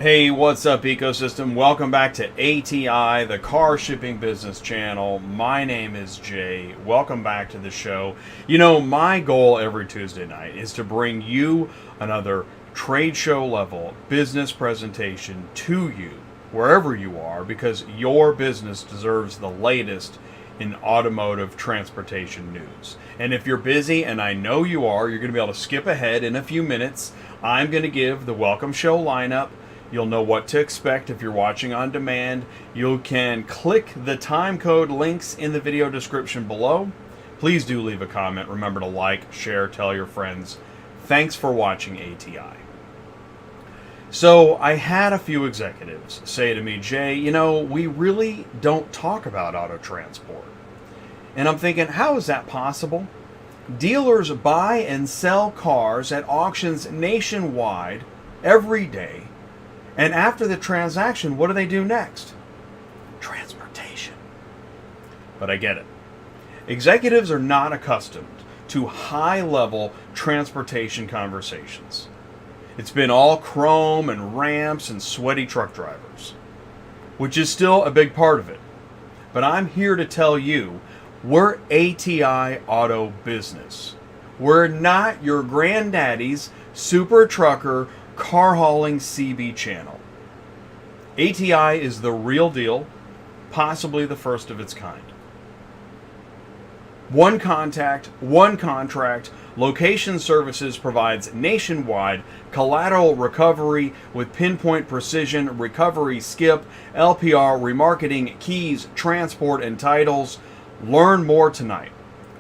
Hey, what's up, ecosystem? Welcome back to ATI, the car shipping business channel. My name is Jay. Welcome back to the show. You know, my goal every Tuesday night is to bring you another trade show level business presentation to you, wherever you are, because your business deserves the latest in automotive transportation news. And if you're busy, and I know you are, you're going to be able to skip ahead in a few minutes. I'm going to give the welcome show lineup. You'll know what to expect if you're watching on demand. You can click the time code links in the video description below. Please do leave a comment. Remember to like, share, tell your friends. Thanks for watching ATI. So I had a few executives say to me, Jay, you know, we really don't talk about auto transport. And I'm thinking, how is that possible? Dealers buy and sell cars at auctions nationwide every day. And after the transaction, what do they do next? Transportation. But I get it. Executives are not accustomed to high-level transportation conversations. It's been all chrome and ramps and sweaty truck drivers, which is still a big part of it. But I'm here to tell you, we're ATI Auto Business. We're not your granddaddy's super trucker car hauling CB channel. ATI is the real deal, possibly the first of its kind. One contact, one contract, Location Services provides nationwide collateral recovery with pinpoint precision, recovery skip, LPR, remarketing, keys, transport, and titles. Learn more tonight.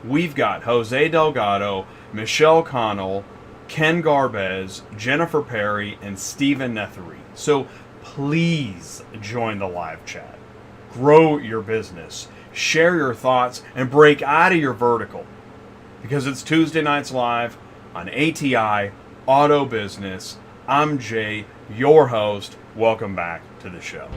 We've got Jose Delgado, Michele, Connell, Ken Garbez, Jennifer Perry, and Stephen Nethery. So please join the live chat. Grow your business. Share your thoughts and break out of your vertical. Because it's Tuesday nights live on ATI Auto Business. I'm Jay, your host. Welcome back to the show.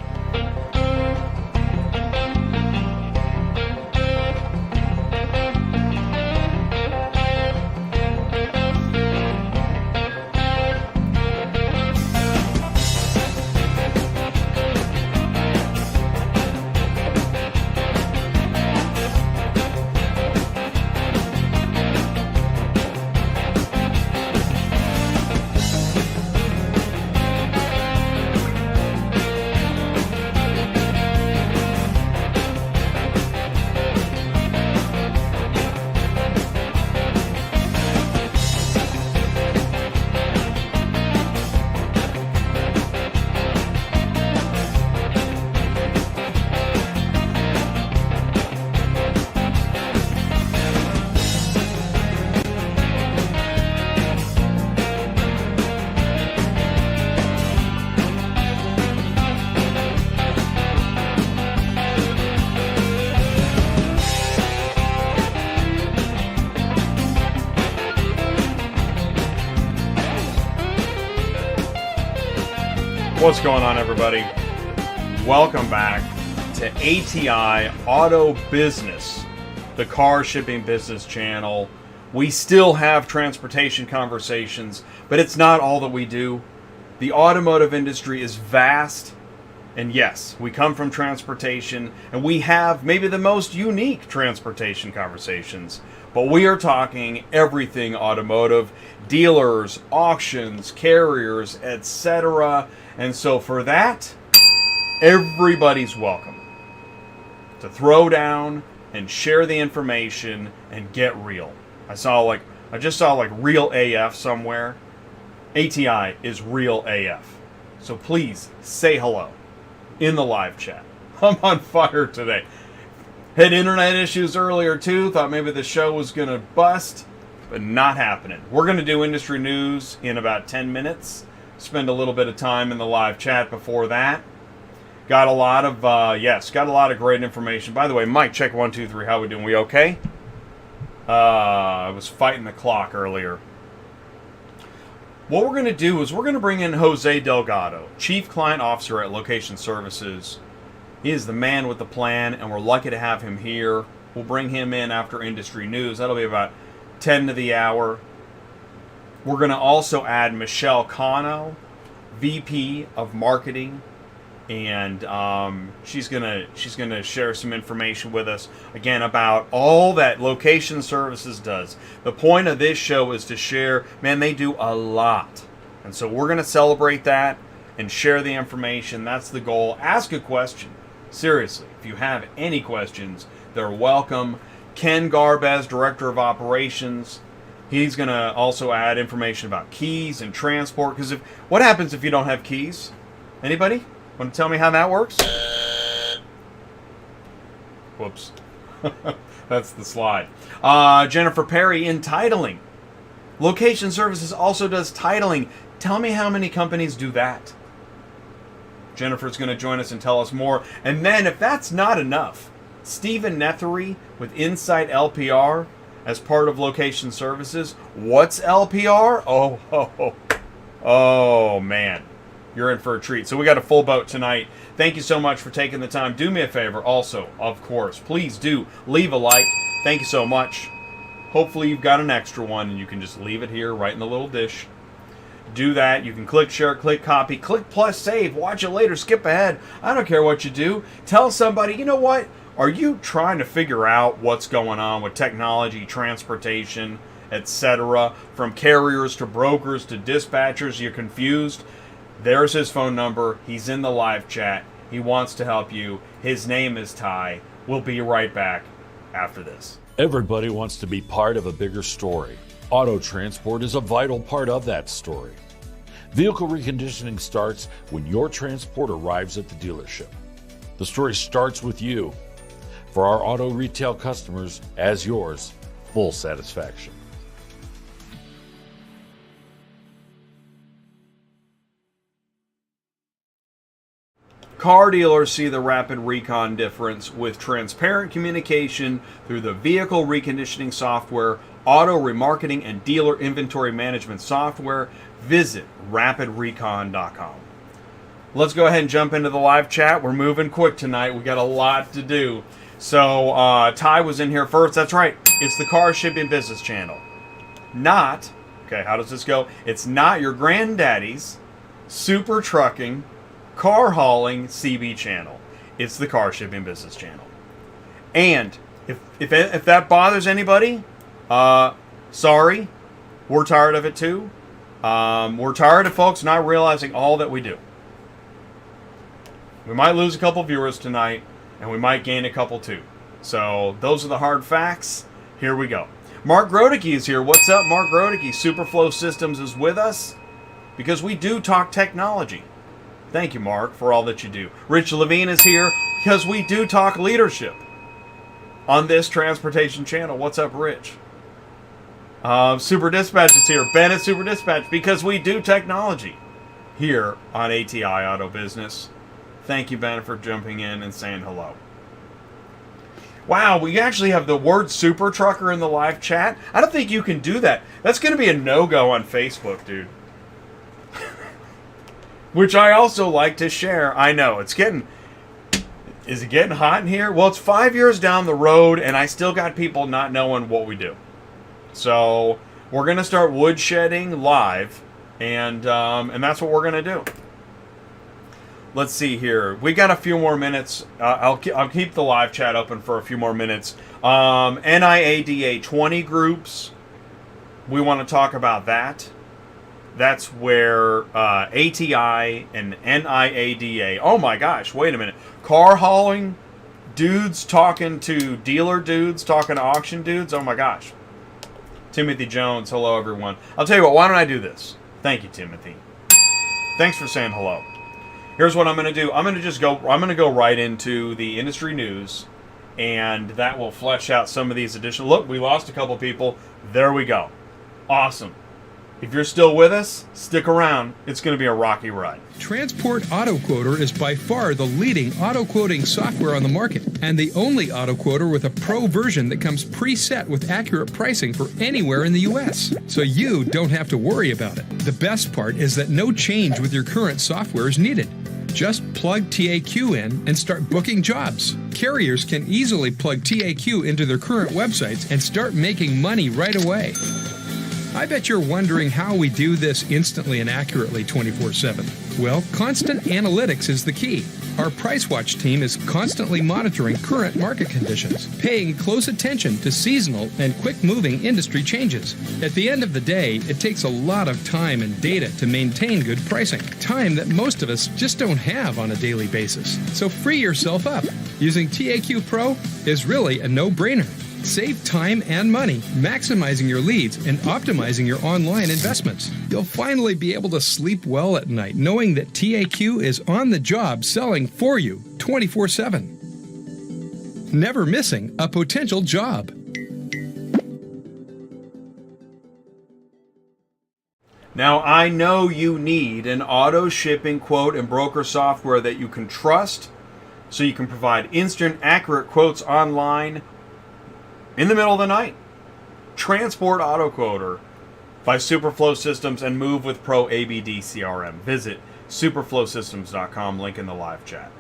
What's going on, everybody? Welcome back to ATI Auto Business, the car shipping business channel. We still have transportation conversations, but it's not all that we do. The automotive industry is vast, and yes, we come from transportation, and we have maybe the most unique transportation conversations, but we are talking everything automotive, dealers, auctions, carriers, etc. And so for that, everybody's welcome to throw down and share the information and get real. I just saw real AF somewhere. ATI is real AF. So please say hello in the live chat. I'm on fire today. Had internet issues earlier too. Thought maybe the show was going to bust, but not happening. We're going to do industry news in about 10 minutes. Spend a little bit of time in the live chat before that. Got a lot of great information. By the way, Mike, check 1, 2, 3. How we doing? We okay? I was fighting the clock earlier. What we're going to do is we're going to bring in Jose Delgado, Chief Client Officer at Location Services. He is the man with the plan, and we're lucky to have him here. We'll bring him in after industry news. That'll be about 10 to the hour. We're going to also add Michele, Connell, VP of Marketing, and she's gonna share some information with us again about all that Location Services does. The point of this show is to share. Man, they do a lot, and so we're gonna celebrate that and share the information. That's the goal. Ask a question. Seriously, if you have any questions, they're welcome. Ken Garbez, Director of Operations, he's going to also add information about keys and transport. Because what happens if you don't have keys? Anybody want to tell me how that works? Whoops. That's the slide. Jennifer Perry in titling. Location Services also does titling. Tell me how many companies do that. Jennifer's going to join us and tell us more. And then, if that's not enough, Stephen Nethery with Insight LPR as part of Location Services. What's LPR? Oh, man. You're in for a treat. So we got a full boat tonight. Thank you so much for taking the time. Do me a favor also, of course. Please do leave a like. Thank you so much. Hopefully you've got an extra one and you can just leave it here right in the little dish. Do that. You can click share, click copy, click plus save, watch it later, skip ahead. I don't care what you do. Tell somebody, you know what? Are you trying to figure out what's going on with technology, transportation, etc., from carriers to brokers to dispatchers? You're confused? There's his phone number. He's in the live chat. He wants to help you. His name is Ty. We'll be right back after this. Everybody wants to be part of a bigger story. Auto transport is a vital part of that story. Vehicle reconditioning starts when your transport arrives at the dealership. The story starts with you. For our auto retail customers, as yours, full satisfaction. Car dealers see the rapid recon difference with transparent communication through the vehicle reconditioning software, auto remarketing, and dealer inventory management software. Visit rapidrecon.com. Let's go ahead and jump into the live chat. We're moving quick tonight. We got a lot to do. So Ty was in here first. That's right. It's the Car Shipping Business Channel. Not, okay, how does this go? It's not your granddaddy's super trucking, car hauling CB channel. It's the Car Shipping Business Channel. And if that bothers anybody, sorry. We're tired of it too. We're tired of folks not realizing all that we do. We might lose a couple viewers tonight, and we might gain a couple too. So those are the hard facts. Here we go. Mark Grodicke is here. What's up, Mark Grodicke? Superflow Systems is with us because we do talk technology. Thank you, Mark, for all that you do. Rich Levine is here because we do talk leadership on this transportation channel. What's up, Rich? Super Dispatch is here. Ben at Super Dispatch because we do technology here on ATI Auto Business. Thank you, Ben, for jumping in and saying hello. Wow, we actually have the word super trucker in the live chat. I don't think you can do that. That's going to be a no-go on Facebook, dude. Which I also like to share. I know, is it getting hot in here? Well, it's 5 years down the road, and I still got people not knowing what we do. So, we're going to start woodshedding live, and that's what we're going to do. Let's see here. We got a few more minutes. I'll keep the live chat open for a few more minutes. NIADA 20 groups. We want to talk about that. That's where ATI and NIADA. Oh my gosh, wait a minute. Car hauling dudes talking to dealer dudes, talking to auction dudes. Oh my gosh. Timothy Jones, hello everyone. I'll tell you what, why don't I do this? Thank you, Timothy. Thanks for saying hello. Here's what I'm going to do. I'm going to go right into the industry news, and that will flesh out some of these additional. Look, we lost a couple people. There we go. Awesome. If you're still with us, stick around. It's going to be a rocky ride. Transport Auto Quoter is by far the leading auto quoting software on the market, and the only auto quoter with a pro version that comes preset with accurate pricing for anywhere in the U.S. So you don't have to worry about it. The best part is that no change with your current software is needed. Just plug TAQ in and start booking jobs. Carriers can easily plug TAQ into their current websites and start making money right away. I bet you're wondering how we do this instantly and accurately 24/7. Well, constant analytics is the key. Our Price Watch team is constantly monitoring current market conditions, paying close attention to seasonal and quick-moving industry changes. At the end of the day, it takes a lot of time and data to maintain good pricing, time that most of us just don't have on a daily basis. So free yourself up. Using TAQ Pro is really a no-brainer. Save time and money, maximizing your leads and optimizing your online investments. You'll finally be able to sleep well at night knowing that TAQ is on the job selling for you 24/7. Never missing a potential job. Now, I know you need an auto shipping quote and broker software that you can trust so you can provide instant, accurate quotes online in the middle of the night. Transport Auto Quoter by Superflow Systems and Move with Pro ABD CRM. Visit superflowsystems.com, link in the live chat.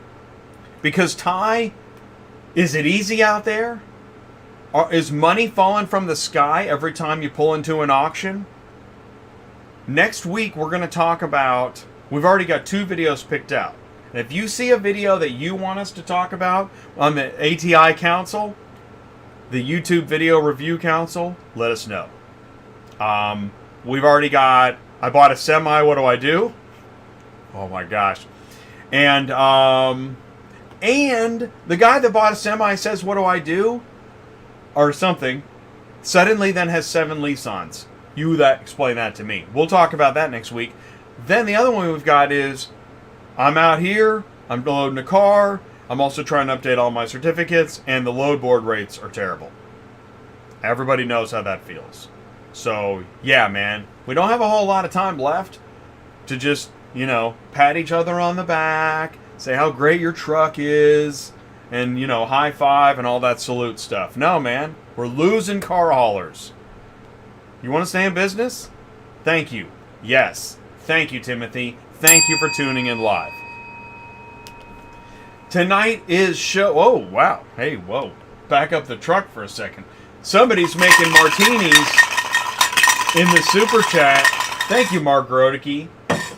Because Ty, is it easy out there? Is money falling from the sky every time you pull into an auction? Next week we're going to talk about, we've already got 2 videos picked out. And if you see a video that you want us to talk about on the ATI Council, the YouTube Video Review Council, let us know. We've already got, I bought a semi, what do I do? Oh my gosh. And the guy that bought a semi says, what do I do? Or something. Suddenly then has 7 lease-ons. You that explain that to me. We'll talk about that next week. Then the other one we've got is, I'm out here, I'm loading a car, I'm also trying to update all my certificates, and the load board rates are terrible. Everybody knows how that feels. So, yeah, man, we don't have a whole lot of time left to just, pat each other on the back, say how great your truck is, and, high five and all that salute stuff. No, man, we're losing car haulers. You want to stay in business? Thank you. Yes. Thank you, Timothy. Thank you for tuning in live. Tonight is show... Oh, wow. Hey, whoa. Back up the truck for a second. Somebody's making martinis in the super chat. Thank you, Mark Grodicke.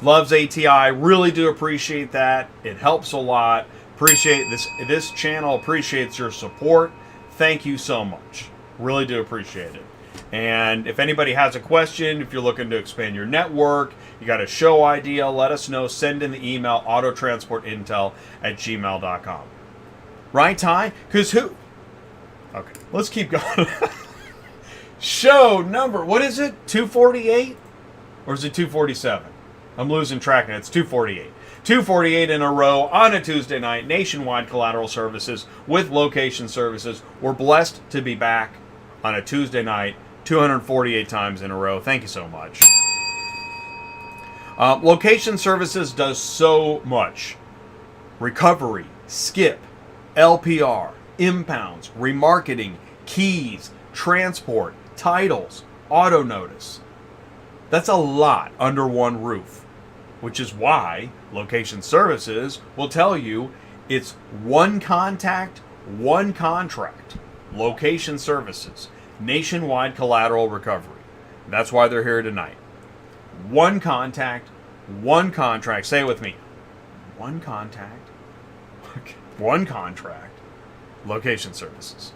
Loves ATI. Really do appreciate that. It helps a lot. Appreciate this. This channel appreciates your support. Thank you so much. Really do appreciate it. And if anybody has a question, if you're looking to expand your network, you got a show idea, let us know. Send in the email, autotransportintel@gmail.com. Right, Ty? Because who? Okay, let's keep going. Show number, what is it? 248? Or is it 247? I'm losing track now. It's 248. 248 in a row on a Tuesday night. Nationwide collateral services with location services. We're blessed to be back on a Tuesday night. 248 times in a row. Thank you so much. Location Services does so much. Recovery, skip, LPR, impounds, remarketing, keys, transport, titles, auto notice. That's a lot under one roof, which is why Location Services will tell you it's one contact, one contract. Location Services. Nationwide collateral recovery. That's why they're here tonight. One contact, one contract. Say it with me. One contact, one contract. Location Services.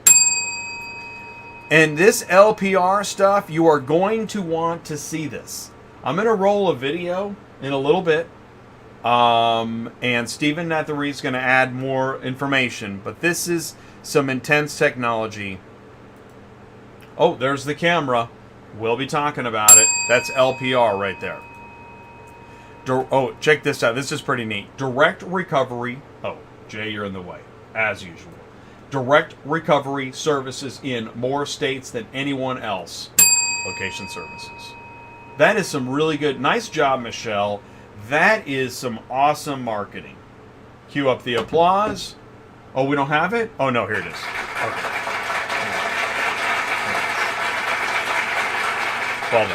And this LPR stuff, you are going to want to see this. I'm going to roll a video in a little bit. And Stephen Nethery is going to add more information. But this is some intense technology. Oh, there's the camera. We'll be talking about it. That's LPR right there. Oh, check this out. This is pretty neat. Direct recovery. Oh, Jay, you're in the way, as usual. Direct recovery services in more states than anyone else. Location Services. That is some really good. Nice job, Michele. That is some awesome marketing. Cue up the applause. Oh, we don't have it? Oh, no, here it is. Okay. Well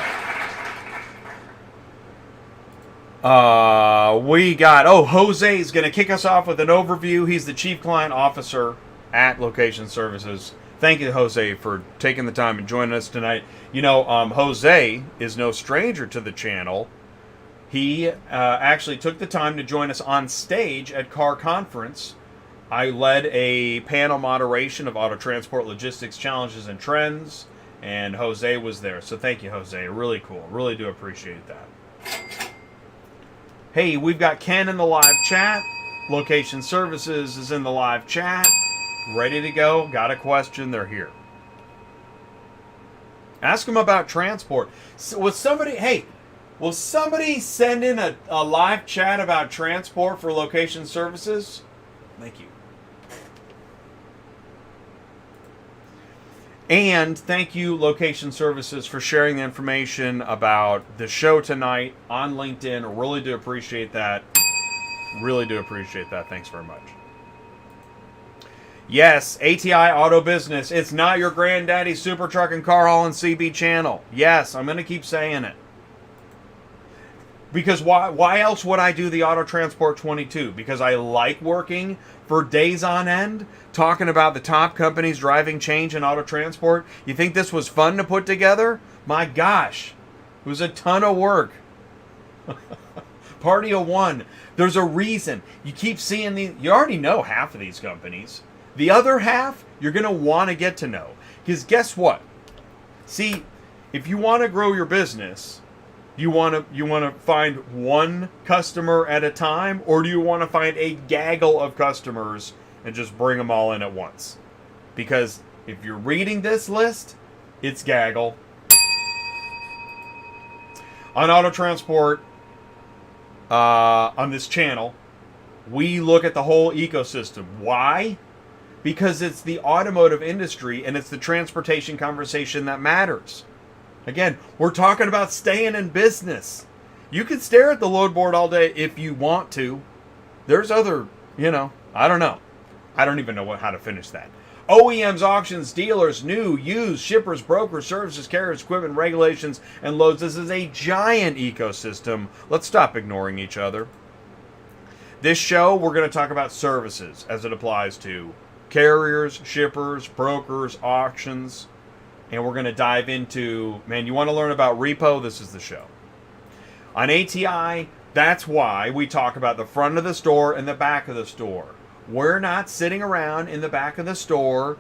done. We got, Jose is going to kick us off with an overview. He's the Chief Client Officer at Location Services. Thank you, Jose, for taking the time and joining us tonight. Jose is no stranger to the channel. He actually took the time to join us on stage at Car Conference. I led a panel moderation of auto transport logistics challenges and trends, and Jose was there. So thank you, Jose. Really cool. Really do appreciate that. Hey, we've got Ken in the live chat. Location Services is in the live chat. Ready to go. Got a question. They're here. Ask them about transport. So, will somebody send in a live chat about transport for Location Services? Thank you. And thank you, Location Services, for sharing the information about the show tonight on LinkedIn. Really do appreciate that. Really do appreciate that. Thanks very much. Yes, ATI Auto Business. It's not your granddaddy's super truck and car hauling CB channel. Yes, I'm going to keep saying it. Because why else would I do the Auto Transport 22? Because I like working for days on end, talking about the top companies driving change in auto transport. You think this was fun to put together? My gosh, it was a ton of work. Party of one. There's a reason. You keep seeing these. You already know half of these companies. The other half, you're going to want to get to know. Because guess what? See, if you want to grow your business, you want to find one customer at a time, or do you want to find a gaggle of customers and just bring them all in at once? Because if you're reading this list, it's gaggle. On Auto Transport, on this channel, we look at the whole ecosystem. Why? Because it's the automotive industry and it's the transportation conversation that matters. Again, we're talking about staying in business. You can stare at the load board all day if you want to. There's other, I don't know. I don't even know how to finish that. OEMs, auctions, dealers, new, used, shippers, brokers, services, carriers, equipment, regulations, and loads. This is a giant ecosystem. Let's stop ignoring each other. This show, we're going to talk about services as it applies to carriers, shippers, brokers, auctions. And we're going to dive into, man, you want to learn about repo? This is the show. On ATI, that's why we talk about the front of the store and the back of the store. We're not sitting around in the back of the store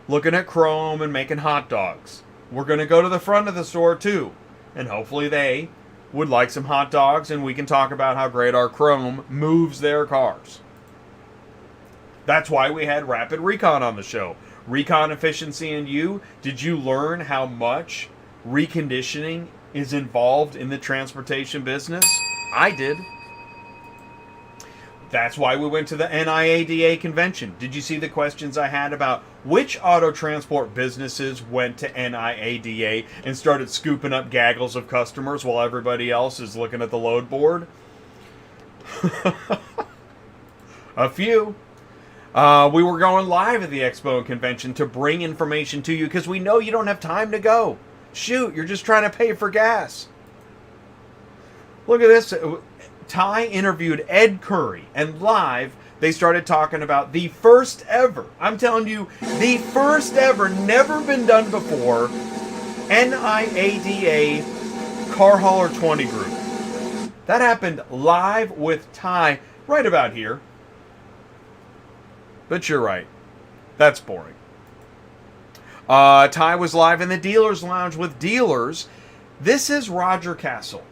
looking at Chrome and making hot dogs. We're going to go to the front of the store too. And hopefully they would like some hot dogs and we can talk about how great our Chrome moves their cars. That's why we had Rapid Recon on the show. Recon efficiency and you. Did you learn how much reconditioning is involved in the transportation business? I did. That's why we went to the NIADA convention. Did you see the questions I had about which auto transport businesses went to NIADA and started scooping up gaggles of customers while everybody else is looking at the load board? A few. We were going live at the Expo and convention to bring information to you because we know you don't have time to go. Shoot, you're just trying to pay for gas. Look at this. Ty interviewed Ed Curry, and live they started talking about the first ever, I'm telling you, the first ever, never been done before, NIADA Car Hauler 20 group. That happened live with Ty right about here. But you're right. That's boring. Ty was live in the Dealers Lounge with dealers. This is Roger Castle.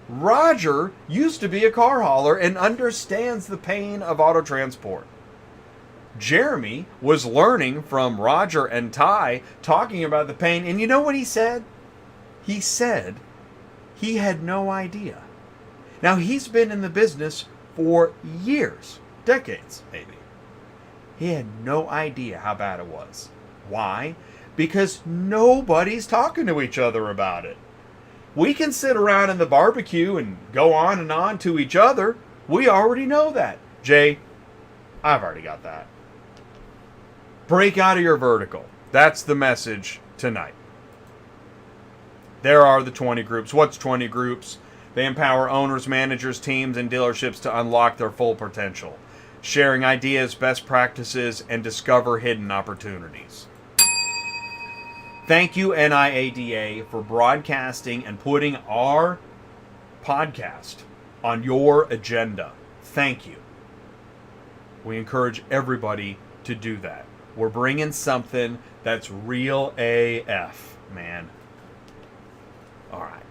Roger used to be a car hauler and understands the pain of auto transport. Jeremy was learning from Roger and Ty, talking about the pain, and you know what he said? He said he had no idea. Now, he's been in the business for years, decades maybe. He had no idea how bad it was. Why? Because nobody's talking to each other about it. We can sit around in the barbecue and go on and on to each other. We already know that. Jay, I've already got that. Break out of your vertical. That's the message tonight. There are the 20 groups. What's 20 groups? They empower owners, managers, teams, and dealerships to unlock their full potential, sharing ideas, best practices, and discover hidden opportunities. Thank you, NIADA, for broadcasting and putting our podcast on your agenda. Thank you. We encourage everybody to do that. We're bringing something that's real AF, man. All right.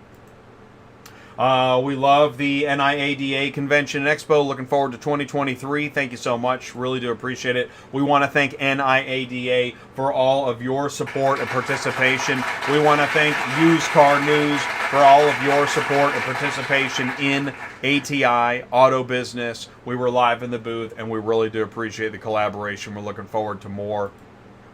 We love the NIADA Convention and Expo. Looking forward to 2023. Thank you so much. Really do appreciate it. We want to thank NIADA for all of your support and participation. We want to thank Used Car News for all of your support and participation in ATI Auto Business. We were live in the booth, and we really do appreciate the collaboration. We're looking forward to more.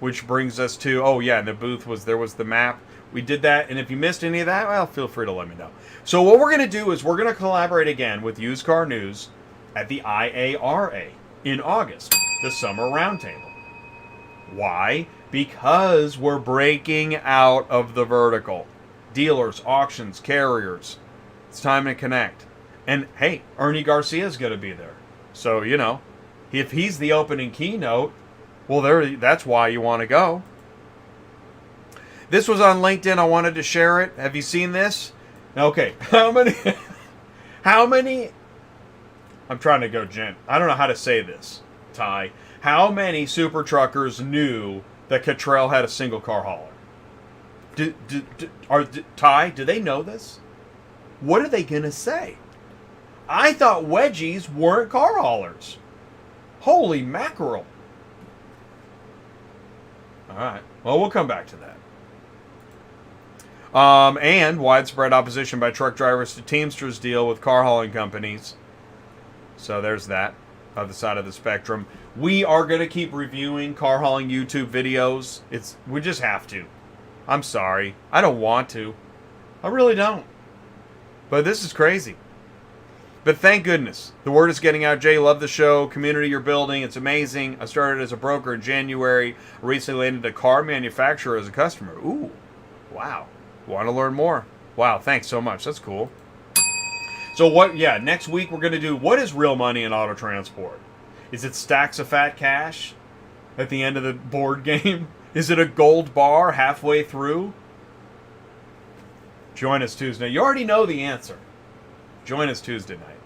Which brings us to, oh yeah, in the booth there was the map. We did that, and if you missed any of that, well, feel free to let me know. So what we're going to do is we're going to collaborate again with Used Car News at the IARA in August, the Summer Roundtable. Why? Because we're breaking out of the vertical. Dealers, auctions, carriers. It's time to connect. And, hey, Ernie Garcia's going to be there. So, you know, if he's the opening keynote, well, that's why you want to go. This was on LinkedIn. I wanted to share it. Have you seen this? Okay. How many? I'm trying to go gent. I don't know how to say this, Ty. How many super truckers knew that Collateral had a single car hauler? Ty, do they know this? What are they going to say? I thought wedgies weren't car haulers. Holy mackerel. All right. Well, we'll come back to that. And widespread opposition by truck drivers to Teamsters deal with car hauling companies. So there's that, other side of the spectrum. We are going to keep reviewing car hauling YouTube videos. We just have to. I'm sorry. I don't want to. I really don't. But this is crazy. But thank goodness. The word is getting out. Jay, love the show. Community you're building. It's amazing. I started as a broker in January. Recently landed a car manufacturer as a customer. Ooh. Wow. Want to learn more? Wow, thanks so much. That's cool. So next week we're going to do, what is real money in auto transport? Is it stacks of fat cash at the end of the board game? Is it a gold bar halfway through? Join us Tuesday. You already know the answer. Join us Tuesday night.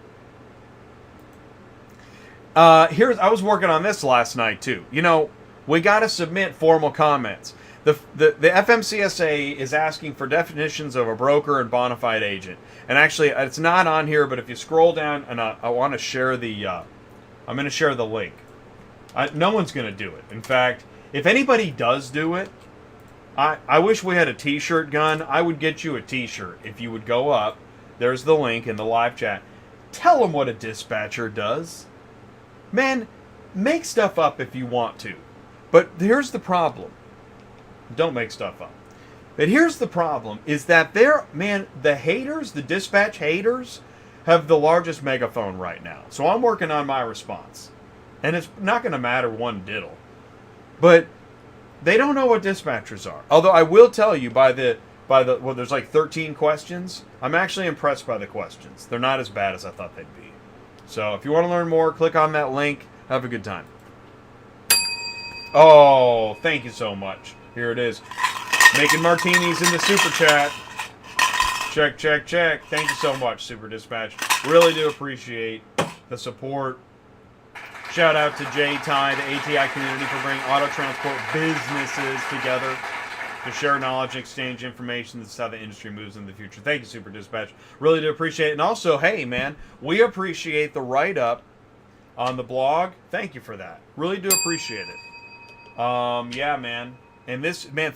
I was working on this last night too. You know, we got to submit formal comments. The FMCSA is asking for definitions of a broker and bona fide agent. And actually, it's not on here, but if you scroll down, and I want to share the, I'm going to share the link. No one's going to do it. In fact, if anybody does do it, I wish we had a t-shirt gun. I would get you a t-shirt if you would go up. There's the link in the live chat. Tell them what a dispatcher does. Man, make stuff up if you want to. But here's the problem. Don't make stuff up. But here's the problem, is that the haters, the dispatch haters, have the largest megaphone right now. So I'm working on my response. And it's not going to matter one diddle. But they don't know what dispatchers are. Although I will tell you there's like 13 questions. I'm actually impressed by the questions. They're not as bad as I thought they'd be. So if you want to learn more, click on that link. Have a good time. Oh, thank you so much. Here it is. Making martinis in the super chat. Check, check, check. Thank you so much, Super Dispatch. Really do appreciate the support. Shout out to Jay, Ty, the ATI community for bringing auto transport businesses together to share knowledge and exchange information. This is how the industry moves in the future. Thank you, Super Dispatch. Really do appreciate it. And also, hey, man, we appreciate the write-up on the blog. Thank you for that. Really do appreciate it. Yeah, man. And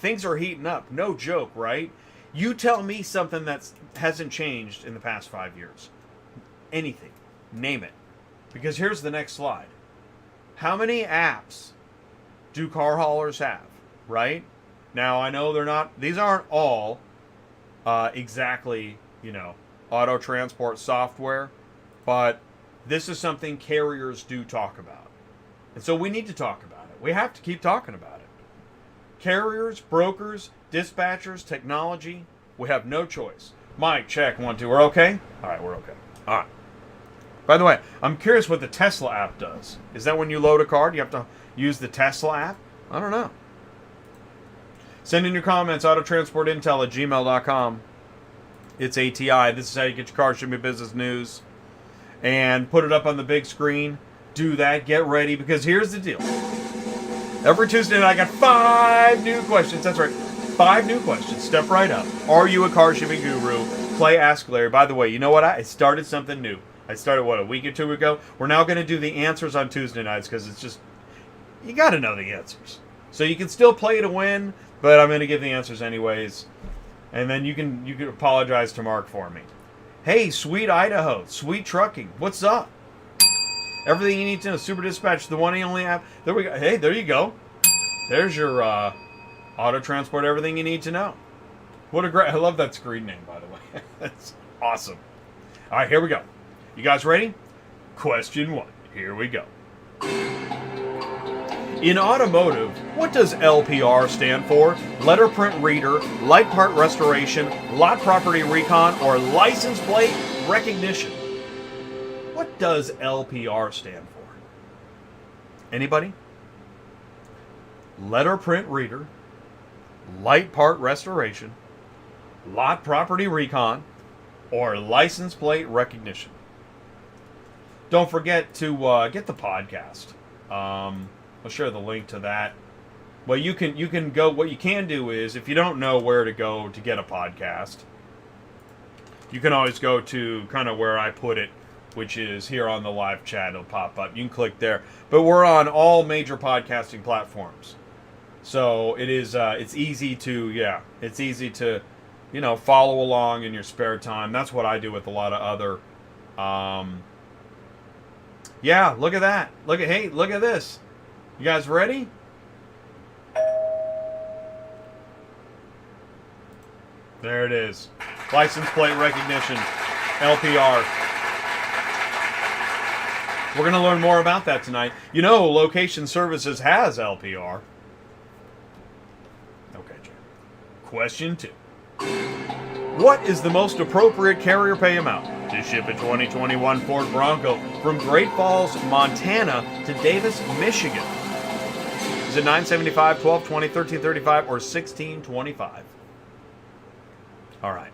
things are heating up. No joke, right? You tell me something that hasn't changed in the past 5 years. Anything. Name it. Because here's the next slide. How many apps do car haulers have, right? Now, I know these aren't all exactly, auto transport software, but this is something carriers do talk about. And so we need to talk about it. We have to keep talking about it. Carriers, brokers, dispatchers, technology, we have no choice. Mike, check, 1, 2, we're okay? All right, we're okay. All right. By the way, I'm curious what the Tesla app does. Is that when you load a car, do you have to use the Tesla app? I don't know. Send in your comments, autotransportintel@gmail.com. It's ATI. This is how you get your car shipping business news. And put it up on the big screen. Do that. Get ready, because here's the deal. Every Tuesday night, I got 5 new questions. That's right. 5 new questions. Step right up. Are you a car shipping guru? Play Ask Larry. By the way, you know what? I started something new. I started, a week or 2 ago? We're now going to do the answers on Tuesday nights, because it's just, you got to know the answers. So you can still play to win, but I'm going to give the answers anyways. And then you can apologize to Mark for me. Hey, Sweet Idaho, Sweet Trucking, what's up? Everything you need to know, Super Dispatch, the one and only app. There we go. Hey, there you go. There's your auto transport, everything you need to know. What a great, I love that screen name, by the way. That's awesome. All right, here we go. You guys ready? Question 1. Here we go. In automotive, what does LPR stand for? Letter print reader, light part restoration, lot property recon, or license plate recognition? What does LPR stand for? Anybody? Letter print reader, light part restoration, lot property recon, or license plate recognition? Don't forget to get the podcast. I'll share the link to that. Well, you can go. What you can do is, if you don't know where to go to get a podcast, you can always go to kind of where I put it, which is here on the live chat. It'll pop up. You can click there. But we're on all major podcasting platforms, so it is. It's easy to It's easy to, follow along in your spare time. That's what I do with a lot of other. Yeah, look at that. Look at this. You guys ready? There it is. License plate recognition, LPR. We're going to learn more about that tonight. Location Services has LPR. Okay, Jay. Question 2. What is the most appropriate carrier pay amount to ship a 2021 Ford Bronco from Great Falls, Montana to Davis, Michigan? Is it $975, $1220, $1335, or $1625? All right.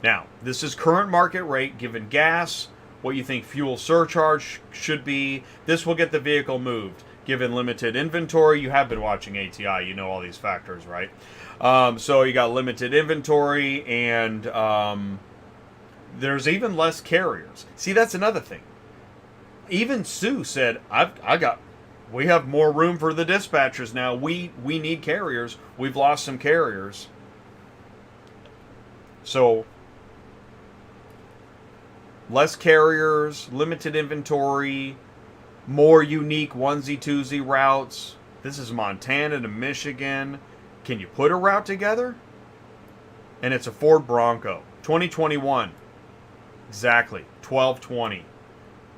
Now, this is current market rate given gas, what you think fuel surcharge should be. This will get the vehicle moved. Given limited inventory, you have been watching ATI, you know all these factors, right? So you got limited inventory, and there's even less carriers. See, that's another thing. Even Sue said, we have more room for the dispatchers now. We need carriers. We've lost some carriers. So, less carriers, limited inventory, more unique onesie-twosie routes. This is Montana to Michigan. Can you put a route together? And it's a Ford Bronco. 2021. Exactly. 1220.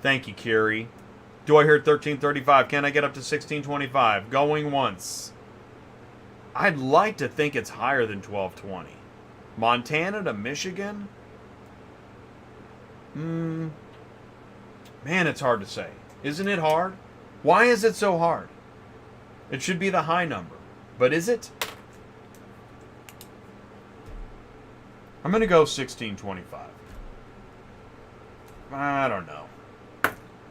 Thank you, Kiri. Do I hear 1335? Can I get up to 1625? Going once. I'd like to think it's higher than 1220. Montana to Michigan? Man, it's hard to say. Isn't it hard? Why is it so hard? It should be the high number. But is it? I'm going to go 1625. I don't know.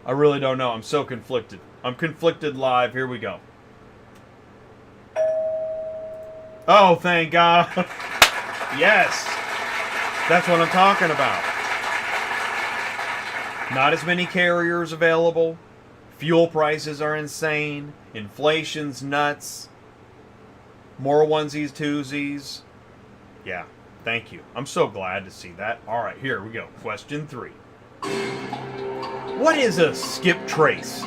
I really don't know. I'm so conflicted. I'm conflicted live. Here we go. Oh, thank God. Yes. That's what I'm talking about. Not as many carriers available. Fuel prices are insane. Inflation's nuts. More onesies, twosies. Yeah, thank you. I'm so glad to see that. All right, here we go. Question 3. What is a skip trace?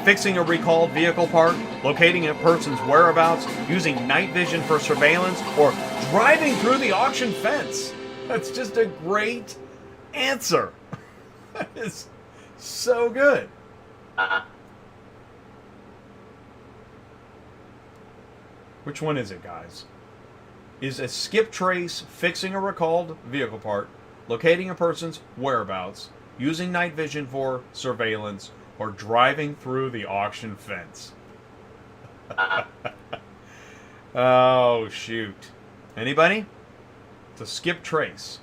Fixing a recalled vehicle part, locating a person's whereabouts, using night vision for surveillance, or driving through the auction fence? That's just a great answer. That is so good. Which one is it, guys? Is a skip trace fixing a recalled vehicle part, locating a person's whereabouts, using night vision for surveillance, or driving through the auction fence? Oh, shoot. Anybody? It's a skip trace.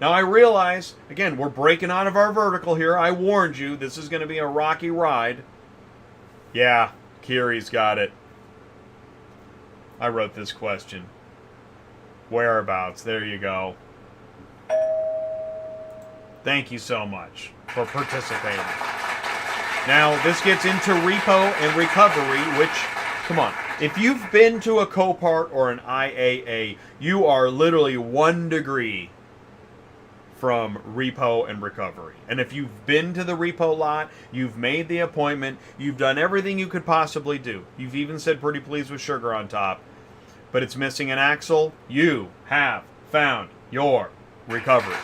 Now I realize, again, we're breaking out of our vertical here. I warned you, this is going to be a rocky ride. Yeah, Kiri's got it. I wrote this question. Whereabouts? There you go. Thank you so much for participating. Now, this gets into repo and recovery, which, come on, if you've been to a Copart or an IAA, you are literally 1 degree from repo and recovery. And if you've been to the repo lot, you've made the appointment, you've done everything you could possibly do. You've even said pretty please with sugar on top, but it's missing an axle, you have found your recovery.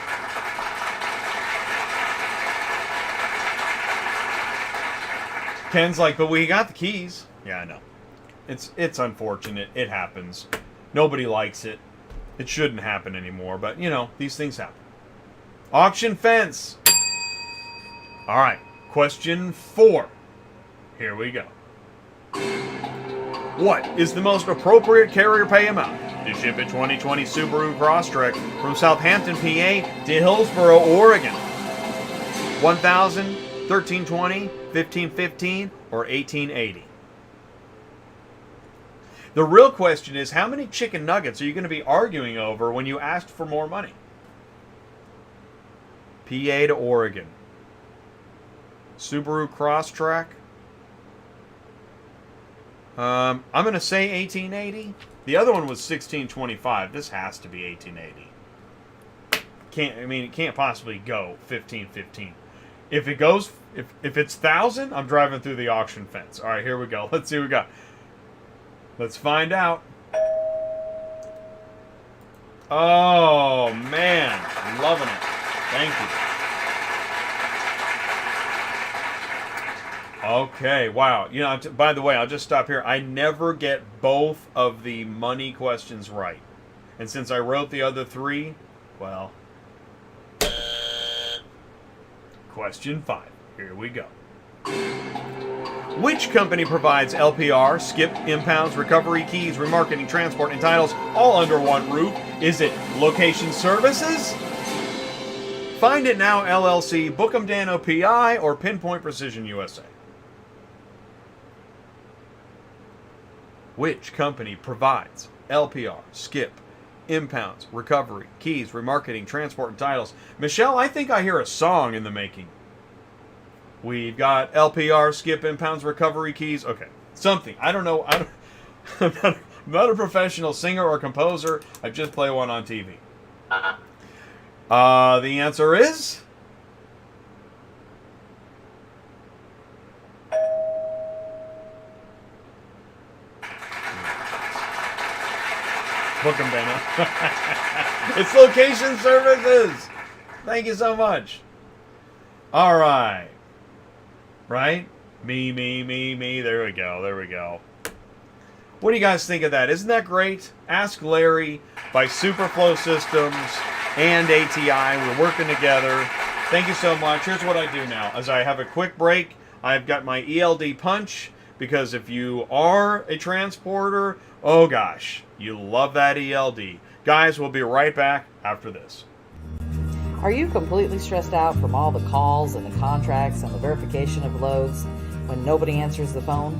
Ken's like, but we got the keys. Yeah, I know. It's unfortunate. It happens. Nobody likes it. It shouldn't happen anymore, but, you know, these things happen. Auction fence. All right, question 4. Here we go. What is the most appropriate carrier pay amount to ship a 2020 Subaru Crosstrek from Southampton, PA to Hillsboro, Oregon? $1,000, $1,320, $1,515, or $1,880? The real question is, how many chicken nuggets are you going to be arguing over when you asked for more money? PA to Oregon. Subaru Crosstrek. I'm going to say 1880. The other one was 1625. This has to be 1880. It can't possibly go 1515. If it goes, if it's 1,000, I'm driving through the auction fence. All right, here we go. Let's see what we got. Let's find out. Oh, man. I'm loving it. Thank you. Okay, wow. You know, by the way, I'll just stop here. I never get both of the money questions right. And since I wrote the other 3, well. Question 5. Here we go. Which company provides LPR, skip, impounds, recovery, keys, remarketing, transport, and titles all under one roof? Is it Location Services, Find It Now LLC, Bookham Dano PI, or Pinpoint Precision USA? Which company provides LPR, skip, impounds, recovery, keys, remarketing, transport, and titles? Michele, I think I hear a song in the making. We've got LPR, skip, impounds, recovery, keys. Okay, something. I don't know. I'm not a professional singer or composer. I just play one on TV. The answer is Bookham Dano. It's Location Services. Thank you so much. All right. Right? Me. There we go. What do you guys think of that? Isn't that great? Ask Larry by Superflow Systems and ATI. We're working together. Thank you so much. Here's what I do now. As I have a quick break, I've got my ELD punch, because if you are a transporter, oh gosh, you love that ELD. Guys, we'll be right back after this. Are you completely stressed out from all the calls and the contracts and the verification of loads when nobody answers the phone?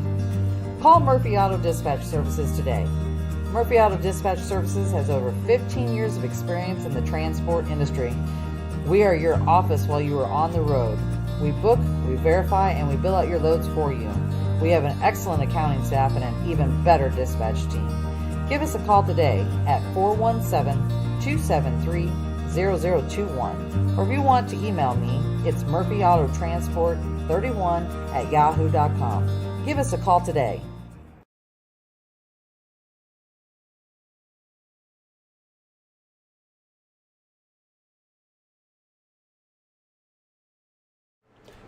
Call Murphy Auto Dispatch Services today. Murphy Auto Dispatch Services has over 15 years of experience in the transport industry. We are your office while you are on the road. We book, we verify, and we bill out your loads for you. We have an excellent accounting staff and an even better dispatch team. Give us a call today at 417-273-0021. Or if you want to email me, it's murphyautotransport31@yahoo.com. Give us a call today.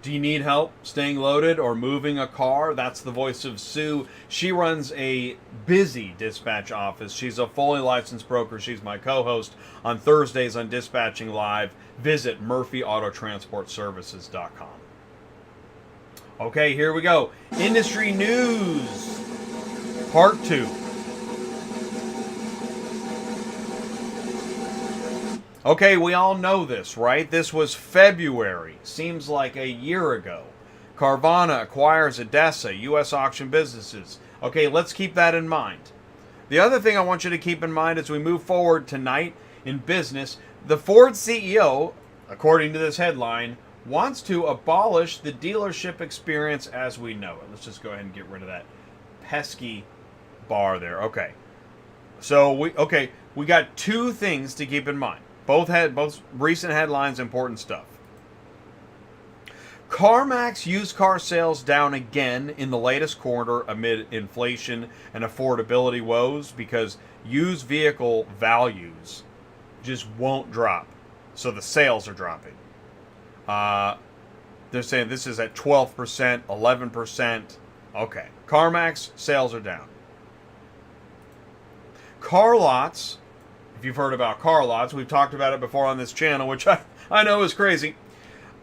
Do you need help staying loaded or moving a car? That's the voice of Sue. She runs a busy dispatch office. She's a fully licensed broker. She's my co-host on Thursdays on Dispatching Live. Visit murphyautotransportservices.com. Okay, here we go. Industry news, part 2. Okay, we all know this, right? This was February. Seems like a year ago. Carvana acquires ADESA, U.S. auction businesses. Okay, let's keep that in mind. The other thing I want you to keep in mind as we move forward tonight in business, the Ford CEO, according to this headline, wants to abolish the dealership experience as we know it. Let's just go ahead and get rid of that pesky bar there. Okay. So we got two things to keep in mind. Both recent headlines, important stuff. CarMax used car sales down again in the latest quarter amid inflation and affordability woes because used vehicle values just won't drop. So the sales are dropping. They're saying this is at 12%, 11%. Okay. CarMax sales are down. CarLotz, if you've heard about CarLotz, we've talked about it before on this channel, which I know is crazy.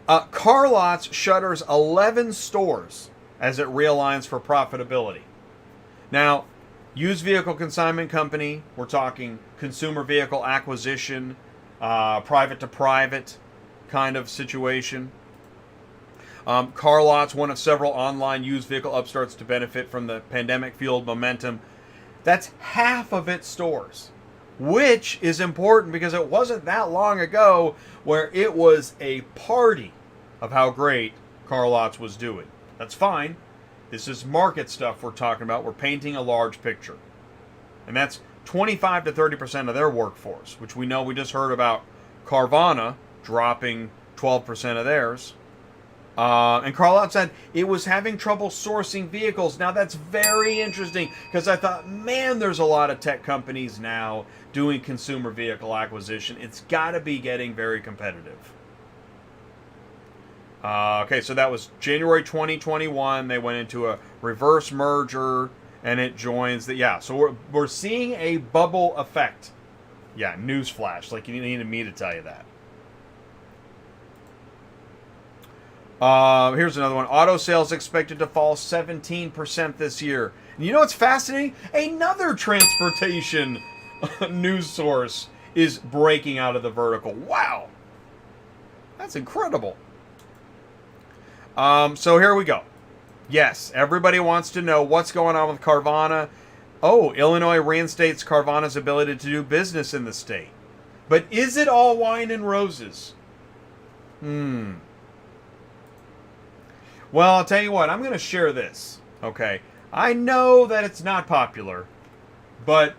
CarLotz shutters 11 stores as it realigns for profitability. Now, used vehicle consignment company, we're talking consumer vehicle acquisition, private to private kind of situation. CarLotz, one of several online used vehicle upstarts to benefit from the pandemic-fueled momentum. That's half of its stores, which is important because it wasn't that long ago where it was a party of how great CarLotz was doing. That's fine. This is market stuff we're talking about. We're painting a large picture. And that's 25 to 30% of their workforce, which we know we just heard about Carvana dropping 12% of theirs. And CarLotz said it was having trouble sourcing vehicles. Now that's very interesting because I thought, man, there's a lot of tech companies now doing consumer vehicle acquisition. It's got to be getting very competitive. Okay, so that was January 2021. They went into a reverse merger, and it joins the So we're seeing a bubble effect. Yeah, newsflash. Like you needed me to tell you that. Here's another one. Auto sales expected to fall 17% this year. And you know what's fascinating? Another transportation news source is breaking out of the vertical. Wow. That's incredible. So here we go. Yes, everybody wants to know what's going on with Carvana. Oh, Illinois reinstates Carvana's ability to do business in the state. But is it all wine and roses? Well, I'll tell you what, I'm going to share this, okay? I know that it's not popular, but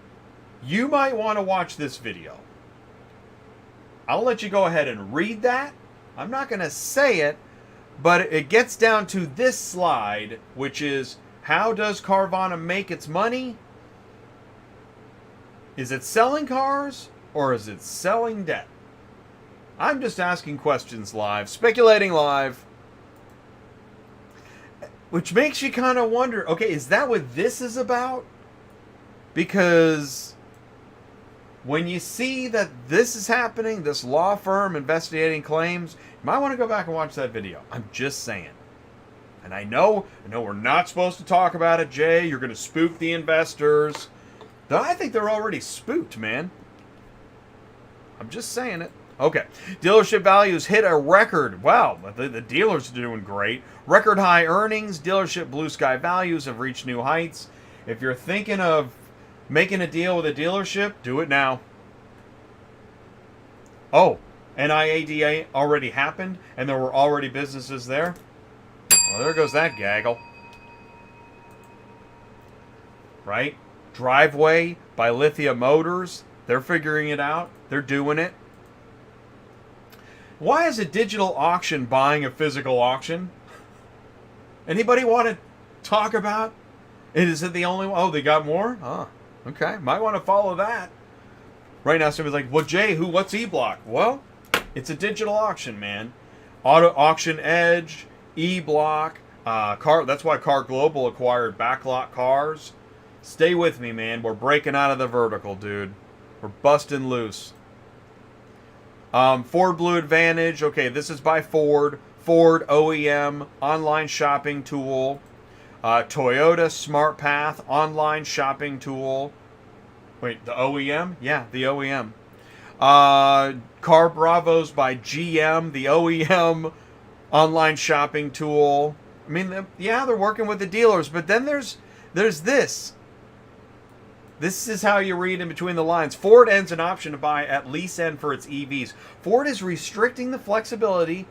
you might want to watch this video. I'll let you go ahead and read that. I'm not going to say it, but it gets down to this slide, which is, how does Carvana make its money? Is it selling cars, or is it selling debt? I'm just asking questions live, speculating live. Which makes you kind of wonder, okay, is that what this is about? Because when you see that this is happening, this law firm investigating claims, you might want to go back and watch that video. I'm just saying. And I know we're not supposed to talk about it, Jay. You're going to spook the investors. Though I think they're already spooked, man. I'm just saying it. Okay. Dealership values hit a record. Wow, the dealers are doing great. Record high earnings. Dealership blue sky values have reached new heights. If you're thinking of making a deal with a dealership, do it now. Oh, NIADA already happened, and there were already businesses there. Well, there goes that gaggle. Right? Driveway by Lithia Motors. They're figuring it out. They're doing it. Why is a digital auction buying a physical auction? Anybody want to talk about? Is it the only one? Oh, they got more? Oh, okay. Might want to follow that. Right now, somebody's like, well, Jay, what's EBlock? Well, it's a digital auction, man. Auto Auction Edge, EBlock, that's why Car Global acquired Backlot Cars. Stay with me, man. We're breaking out of the vertical, dude. We're busting loose. Ford Blue Advantage. Okay, this is by Ford. Ford OEM online shopping tool. Toyota Smart Path online shopping tool. Wait, the OEM? Yeah, the OEM. CarBravos by GM, the OEM online shopping tool. I mean, they're working with the dealers, but then there's this. This is how you read in between the lines. Ford ends an option to buy at lease end for its EVs. Ford is restricting the flexibility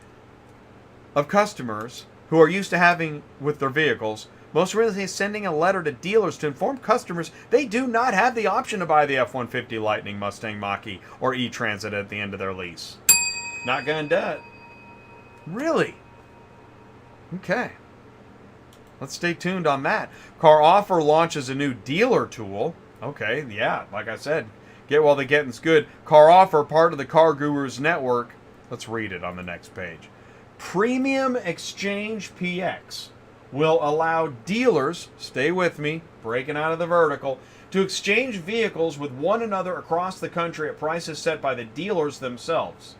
of customers who are used to having with their vehicles. Most recently, sending a letter to dealers to inform customers they do not have the option to buy the F-150 Lightning, Mustang Mach-E, or E-Transit at the end of their lease. Not gonna do it. Really? Okay. Let's stay tuned on that. CarOffer launches a new dealer tool. Okay, yeah, like I said, get while the getting's good. CarOffer, part of the Car Gurus network. Let's read it on the next page. Premium Exchange PX will allow dealers, stay with me, breaking out of the vertical, to exchange vehicles with one another across the country at prices set by the dealers themselves.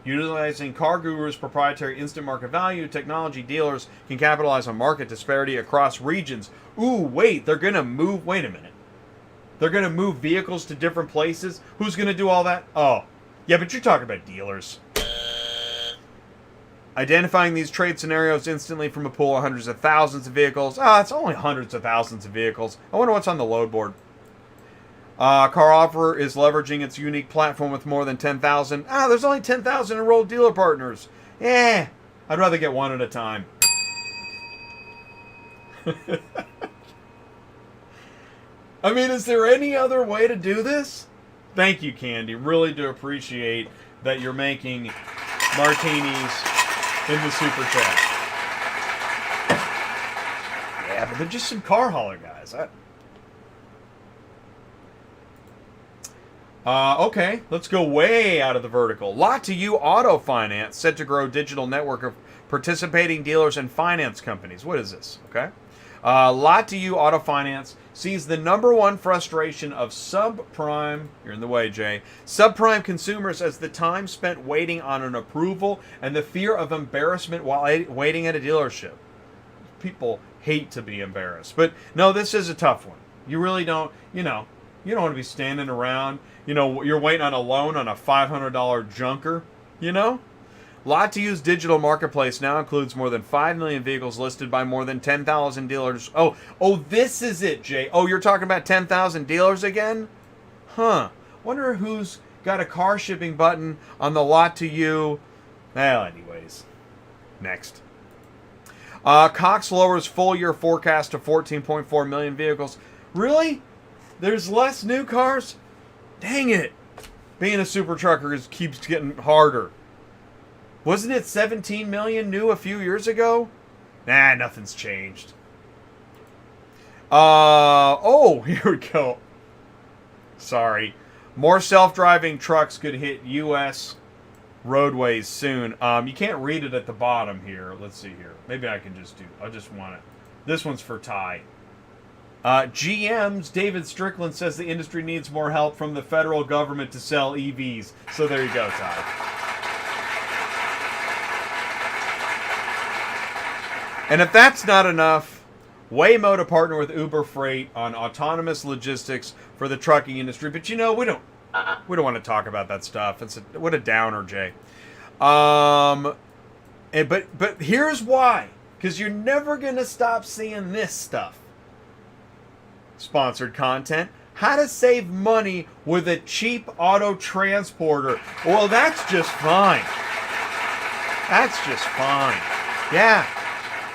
Utilizing Car Gurus' proprietary instant market value technology, dealers can capitalize on market disparity across regions. Ooh, wait, they're going to move... Wait a minute. They're going to move vehicles to different places? Who's going to do all that? Oh, yeah, but you're talking about dealers. Identifying these trade scenarios instantly from a pool of hundreds of thousands of vehicles. It's only hundreds of thousands of vehicles. I wonder what's on the load board. CarOffer is leveraging its unique platform with more than 10,000. There's only 10,000 enrolled dealer partners. I'd rather get one at a time. I mean, is there any other way to do this? Thank you, Candy. Really do appreciate that you're making martinis in the super chat. Yeah, but they're just some car hauler guys. Okay, let's go way out of the vertical. Lot to You Auto Finance set to grow digital network of participating dealers and finance companies. What is this? Okay. Lot to You Auto Finance sees the #1 frustration of subprime, you're in the way, Jay, subprime consumers as the time spent waiting on an approval and the fear of embarrassment while waiting at a dealership. People hate to be embarrassed. But no, this is a tough one. You really don't, you don't want to be standing around, you're waiting on a loan on a $500 junker, Lot to You's digital marketplace now includes more than 5 million vehicles listed by more than 10,000 dealers. Oh, this is it, Jay. Oh, you're talking about 10,000 dealers again? Huh. Wonder who's got a car shipping button on the Lot to You. Well, anyways. Next. Cox lowers full year forecast to 14.4 million vehicles. Really? There's less new cars? Dang it. Being a super trucker keeps getting harder. Wasn't it 17 million new a few years ago? Nah, nothing's changed. Here we go. Sorry. More self-driving trucks could hit U.S. roadways soon. You can't read it at the bottom here. Let's see here. Maybe I can I just want it. This one's for Ty. GM's David Strickland says the industry needs more help from the federal government to sell EVs. So there you go, Ty. And if that's not enough, Waymo to partner with Uber Freight on autonomous logistics for the trucking industry. But we don't want to talk about that stuff. What a downer, Jay. But here's why. Because you're never going to stop seeing this stuff. Sponsored content. How to save money with a cheap auto transporter. Well, that's just fine. That's just fine. Yeah.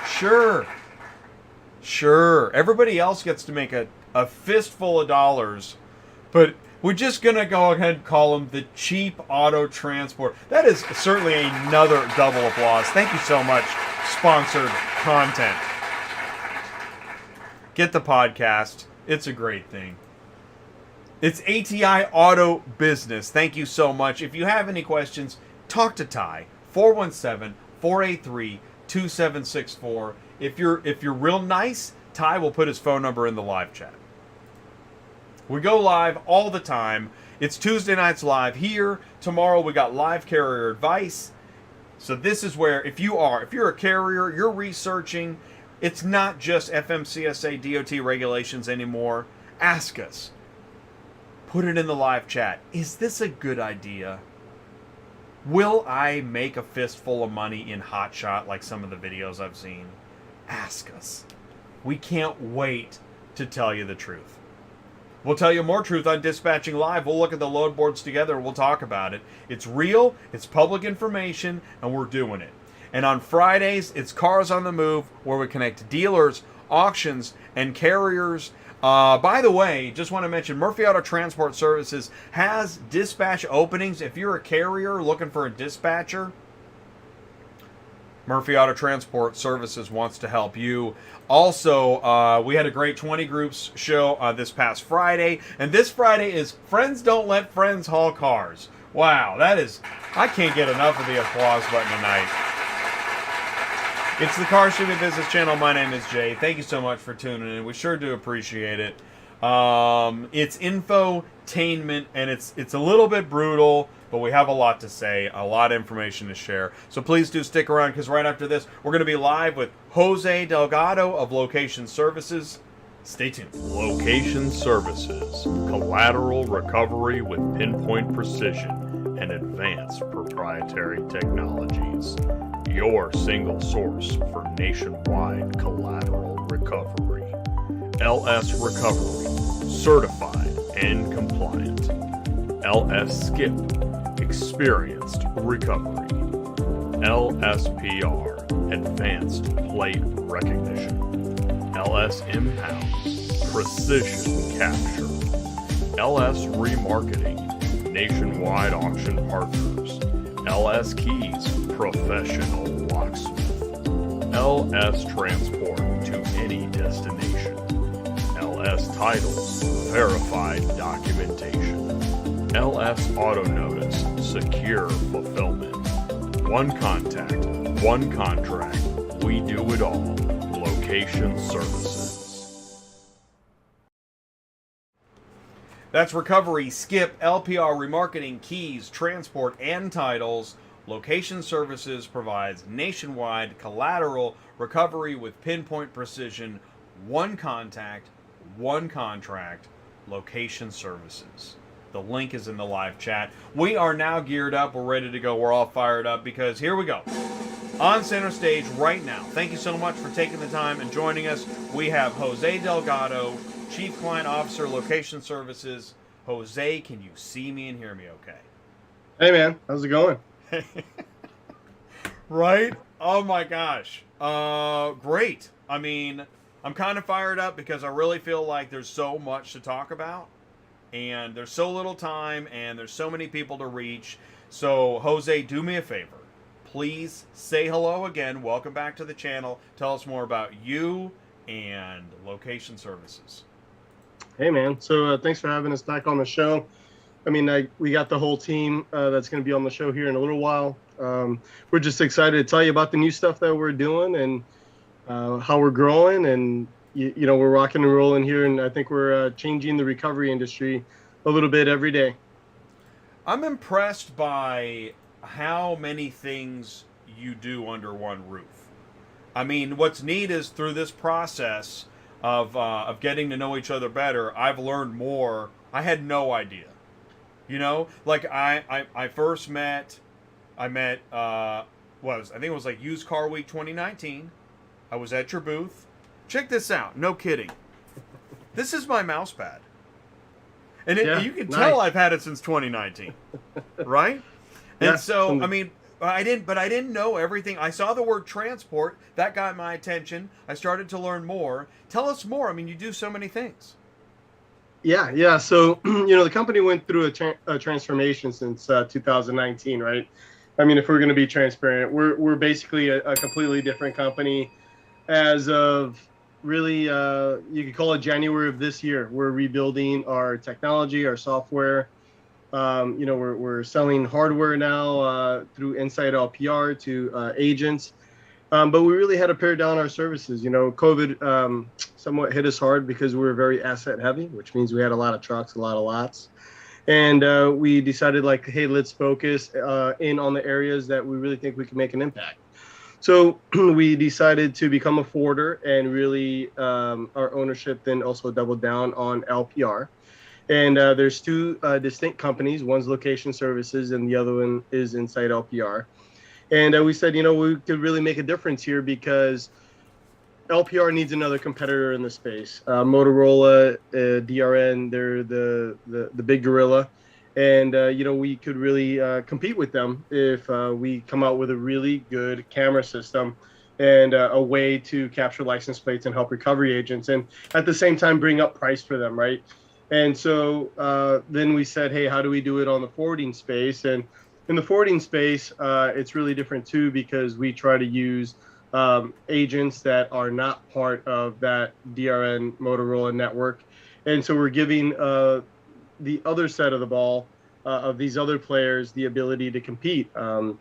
Sure. Everybody else gets to make a fistful of dollars, but we're just going to go ahead and call them the cheap auto transport. That is certainly another double applause. Thank you so much, sponsored content. Get the podcast. It's a great thing. It's ATI Auto Business. Thank you so much. If you have any questions, talk to Ty. 417-483-2764. If you're real nice, Ty will put his phone number in the live chat. We go live all the time. It's Tuesday nights live here. Tomorrow we got live carrier advice. So this is where if you're a carrier, you're researching. It's not just FMCSA DOT regulations anymore. Ask us. Put it in the live chat. Is this a good idea? Will I make a fistful of money in hotshot like some of the videos I've seen? Ask us. We can't wait to tell you the truth. We'll tell you more truth on Dispatching Live. We'll look at the load boards together and we'll talk about it. It's real, it's public information, and we're doing it. And on Fridays, it's Cars on the Move, where we connect dealers, auctions, and carriers. By the way, just want to mention, Murphy Auto Transport Services has dispatch openings. If you're a carrier looking for a dispatcher, Murphy Auto Transport Services wants to help you. Also, we had a great 20 Groups show this past Friday. And this Friday is Friends Don't Let Friends Haul Cars. Wow, that is... I can't get enough of the applause button tonight. It's the Car Shipping Business Channel. My name is Jay. Thank you so much for tuning in. We sure do appreciate it. It's infotainment, and it's a little bit brutal, but we have a lot to say, a lot of information to share. So please do stick around, because right after this, we're going to be live with Jose Delgado of Location Services. Stay tuned. Location Services, collateral recovery with pinpoint precision and advanced proprietary technologies. Your single source for nationwide collateral recovery. LS Recovery, certified and compliant. LS Skip, experienced recovery. LSPR, advanced plate recognition. LS Impound, precision capture. LS Remarketing, nationwide auction partners. LS Keys, professional locksmith. LS Transport to any destination. LS Titles, verified documentation. LS Auto Notice, secure fulfillment. One contact, one contract, we do it all. Location Services. That's recovery, skip, LPR, remarketing, keys, transport, and titles. Location Services provides nationwide collateral recovery with pinpoint precision. One contact, one contract. Location Services. The link is in the live chat. We are now geared up. We're ready to go. We're all fired up because here we go. On center stage right now. Thank you so much for taking the time and joining us. We have Jose Delgado, Chief Client Officer, Location Services. Jose, can you see me and hear me okay? Hey, man. How's it going? Right? Oh, my gosh. Great. I mean, I'm kind of fired up because I really feel like there's so much to talk about. And there's so little time, and there's so many people to reach. So, Jose, do me a favor. Please say hello again. Welcome back to the channel. Tell us more about you and Location Services. Hey, man. So thanks for having us back on the show. I mean, we got the whole team that's going to be on the show here in a little while. We're just excited to tell you about the new stuff that we're doing and how we're growing. And, you know, we're rocking and rolling here. And I think we're changing the recovery industry a little bit every day. I'm impressed by how many things you do under one roof. I mean, what's neat is through this process of getting to know each other better, I've learned more. I had no idea. You know, like I first met, I think it was like Used Car Week 2019. I was at your booth. Check this out. No kidding. This is my mouse pad. And you can tell I've had it since 2019. Right? And Yeah, so, I mean, I didn't know everything. I saw the word transport. That got my attention. I started to learn more. Tell us more. I mean, you do so many things. Yeah. So, you know, the company went through a transformation since 2019, right? I mean, if we're going to be transparent, we're basically a completely different company as of really, you could call it January of this year. We're rebuilding our technology, our software. You know, we're selling hardware now through Inside LPR to agents. But we really had to pare down our services. You know, COVID somewhat hit us hard because we were very asset heavy, which means we had a lot of trucks, a lot of lots. And we decided, like, hey, let's focus in on the areas that we really think we can make an impact. So we decided to become a forwarder, and really our ownership then also doubled down on LPR. And there's two distinct companies. One's Location Services, and the other one is Insight LPR. And we said, we could really make a difference here because LPR needs another competitor in the space. Motorola, DRN, they're the big gorilla. And, we could really compete with them if we come out with a really good camera system and a way to capture license plates and help recovery agents, and at the same time bring up price for them, right? And so then we said, hey, how do we do it on the forwarding space? And in the forwarding space, it's really different too, because we try to use agents that are not part of that DRN Motorola network. And so we're giving the other side of the ball of these other players the ability to compete. A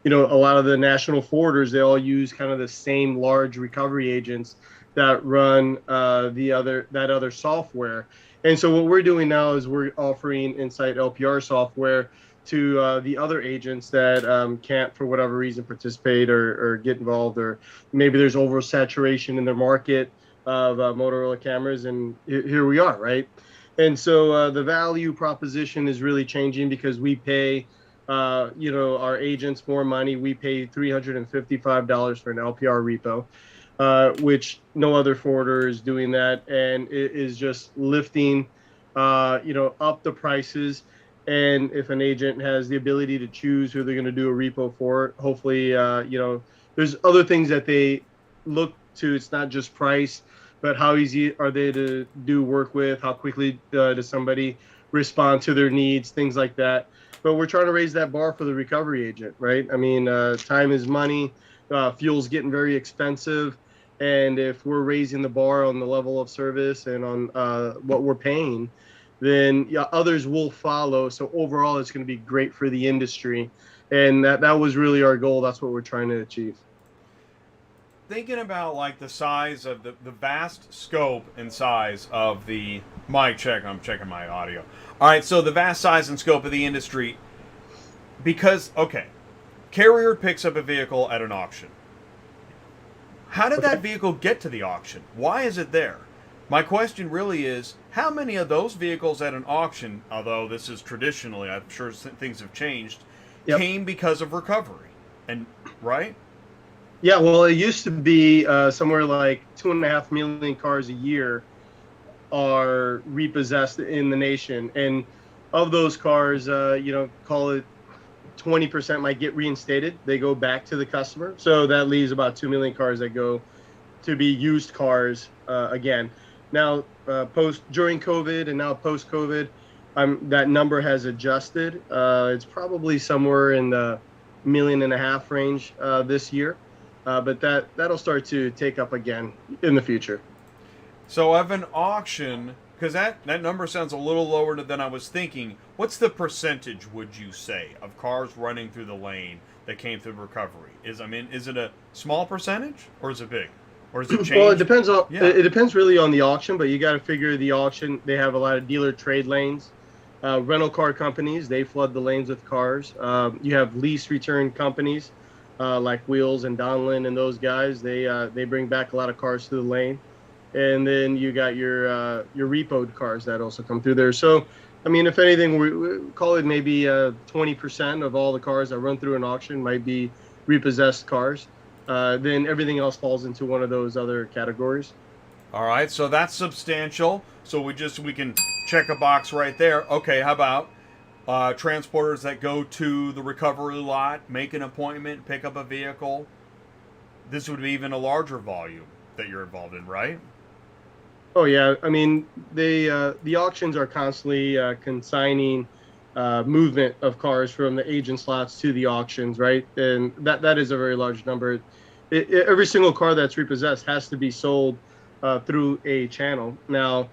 lot of the national forwarders, they all use kind of the same large recovery agents that run that other software. And so what we're doing now is we're offering Insight LPR software to the other agents that can't, for whatever reason, participate or get involved, or maybe there's oversaturation in their market of Motorola cameras, and here we are, right? And so the value proposition is really changing because we pay, our agents more money. We pay $355 for an LPR repo, which no other forwarder is doing that, and it is just lifting, up the prices. And if an agent has the ability to choose who they're going to do a repo for, hopefully, there's other things that they look to. It's not just price, but how easy are they to do work with? How quickly does somebody respond to their needs? Things like that. But we're trying to raise that bar for the recovery agent, right? I mean, time is money. Fuel's getting very expensive. And if we're raising the bar on the level of service and on what we're paying, then others will follow. So overall, it's going to be great for the industry. And that was really our goal. That's what we're trying to achieve. Thinking about like the size of the vast scope and size of the mic check. I'm checking my audio. All right, so the vast size and scope of the industry, because, okay, carrier picks up a vehicle at an auction. How did that vehicle get to the auction? Why is it there? My question really is, how many of those vehicles at an auction, although this is traditionally, I'm sure things have changed, came because of recovery? And right? Yeah, well, it used to be somewhere like 2.5 million cars a year are repossessed in the nation. And of those cars, call it 20% might get reinstated. They go back to the customer. So that leaves about 2 million cars that go to be used cars again. Now, during COVID and now post-COVID, that number has adjusted. It's probably somewhere in the 1.5 million range this year. But that'll start to take up again in the future. So of an auction, because that number sounds a little lower than I was thinking, what's the percentage, would you say, of cars running through the lane that came through recovery? Is it a small percentage, or is it big? Or is it change? Well, it depends on it depends really on the auction, but you got to figure the auction, they have a lot of dealer trade lanes. Rental car companies, they flood the lanes with cars. You have lease return companies like Wheels and Donlin and those guys. They bring back a lot of cars to the lane. And then you got your repoed cars that also come through there. So, I mean, if anything, we call it maybe 20% of all the cars that run through an auction might be repossessed cars. Then everything else falls into one of those other categories. All right, so that's substantial. So we can check a box right there. Okay, how about transporters that go to the recovery lot, make an appointment, pick up a vehicle? This would be even a larger volume that you're involved in, right? Oh yeah, I mean the auctions are constantly consigning movement of cars from the agent slots to the auctions, right? And that is a very large number. Every single car that's repossessed has to be sold through a channel. Now,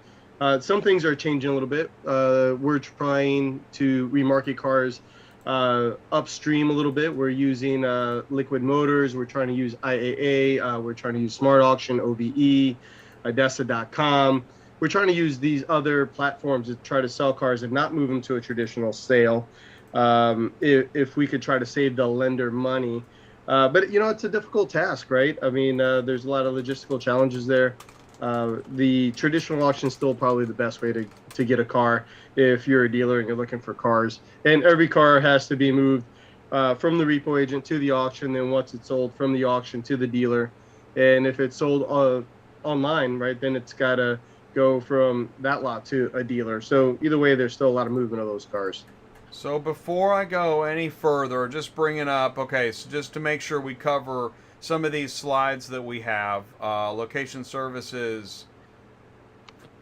some things are changing a little bit. We're trying to remarket cars upstream a little bit. We're using Liquid Motors. We're trying to use IAA. We're trying to use Smart Auction, OBE, Odessa.com. We're trying to use these other platforms to try to sell cars and not move them to a traditional sale. If we could try to save the lender money. But, it's a difficult task, right? I mean, there's a lot of logistical challenges there. The traditional auction is still probably the best way to get a car if you're a dealer and you're looking for cars. And every car has to be moved from the repo agent to the auction. Then once it's sold, from the auction to the dealer. And if it's sold online, right, then it's got to go from that lot to a dealer. So either way, there's still a lot of movement of those cars. So before I go any further, just bring it up. Okay, so just to make sure we cover some of these slides that we have, location services.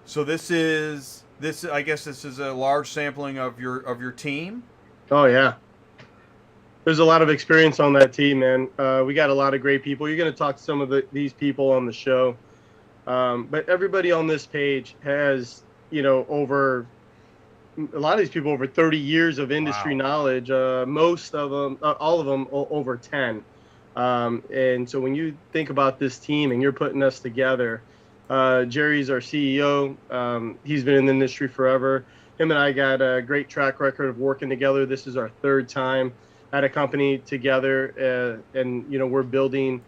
So this I guess this is a large sampling of your team. Oh yeah, there's a lot of experience on that team, man. We got a lot of great people. You're going to talk to some of these people on the show, but everybody on this page has, over a lot of these people over 30 years of industry knowledge. Most of them, all of them, over 10. And so when you think about this team and you're putting us together, Jerry's our CEO. He's been in the industry forever. Him and I got a great track record of working together. This is our third time at a company together, and we're building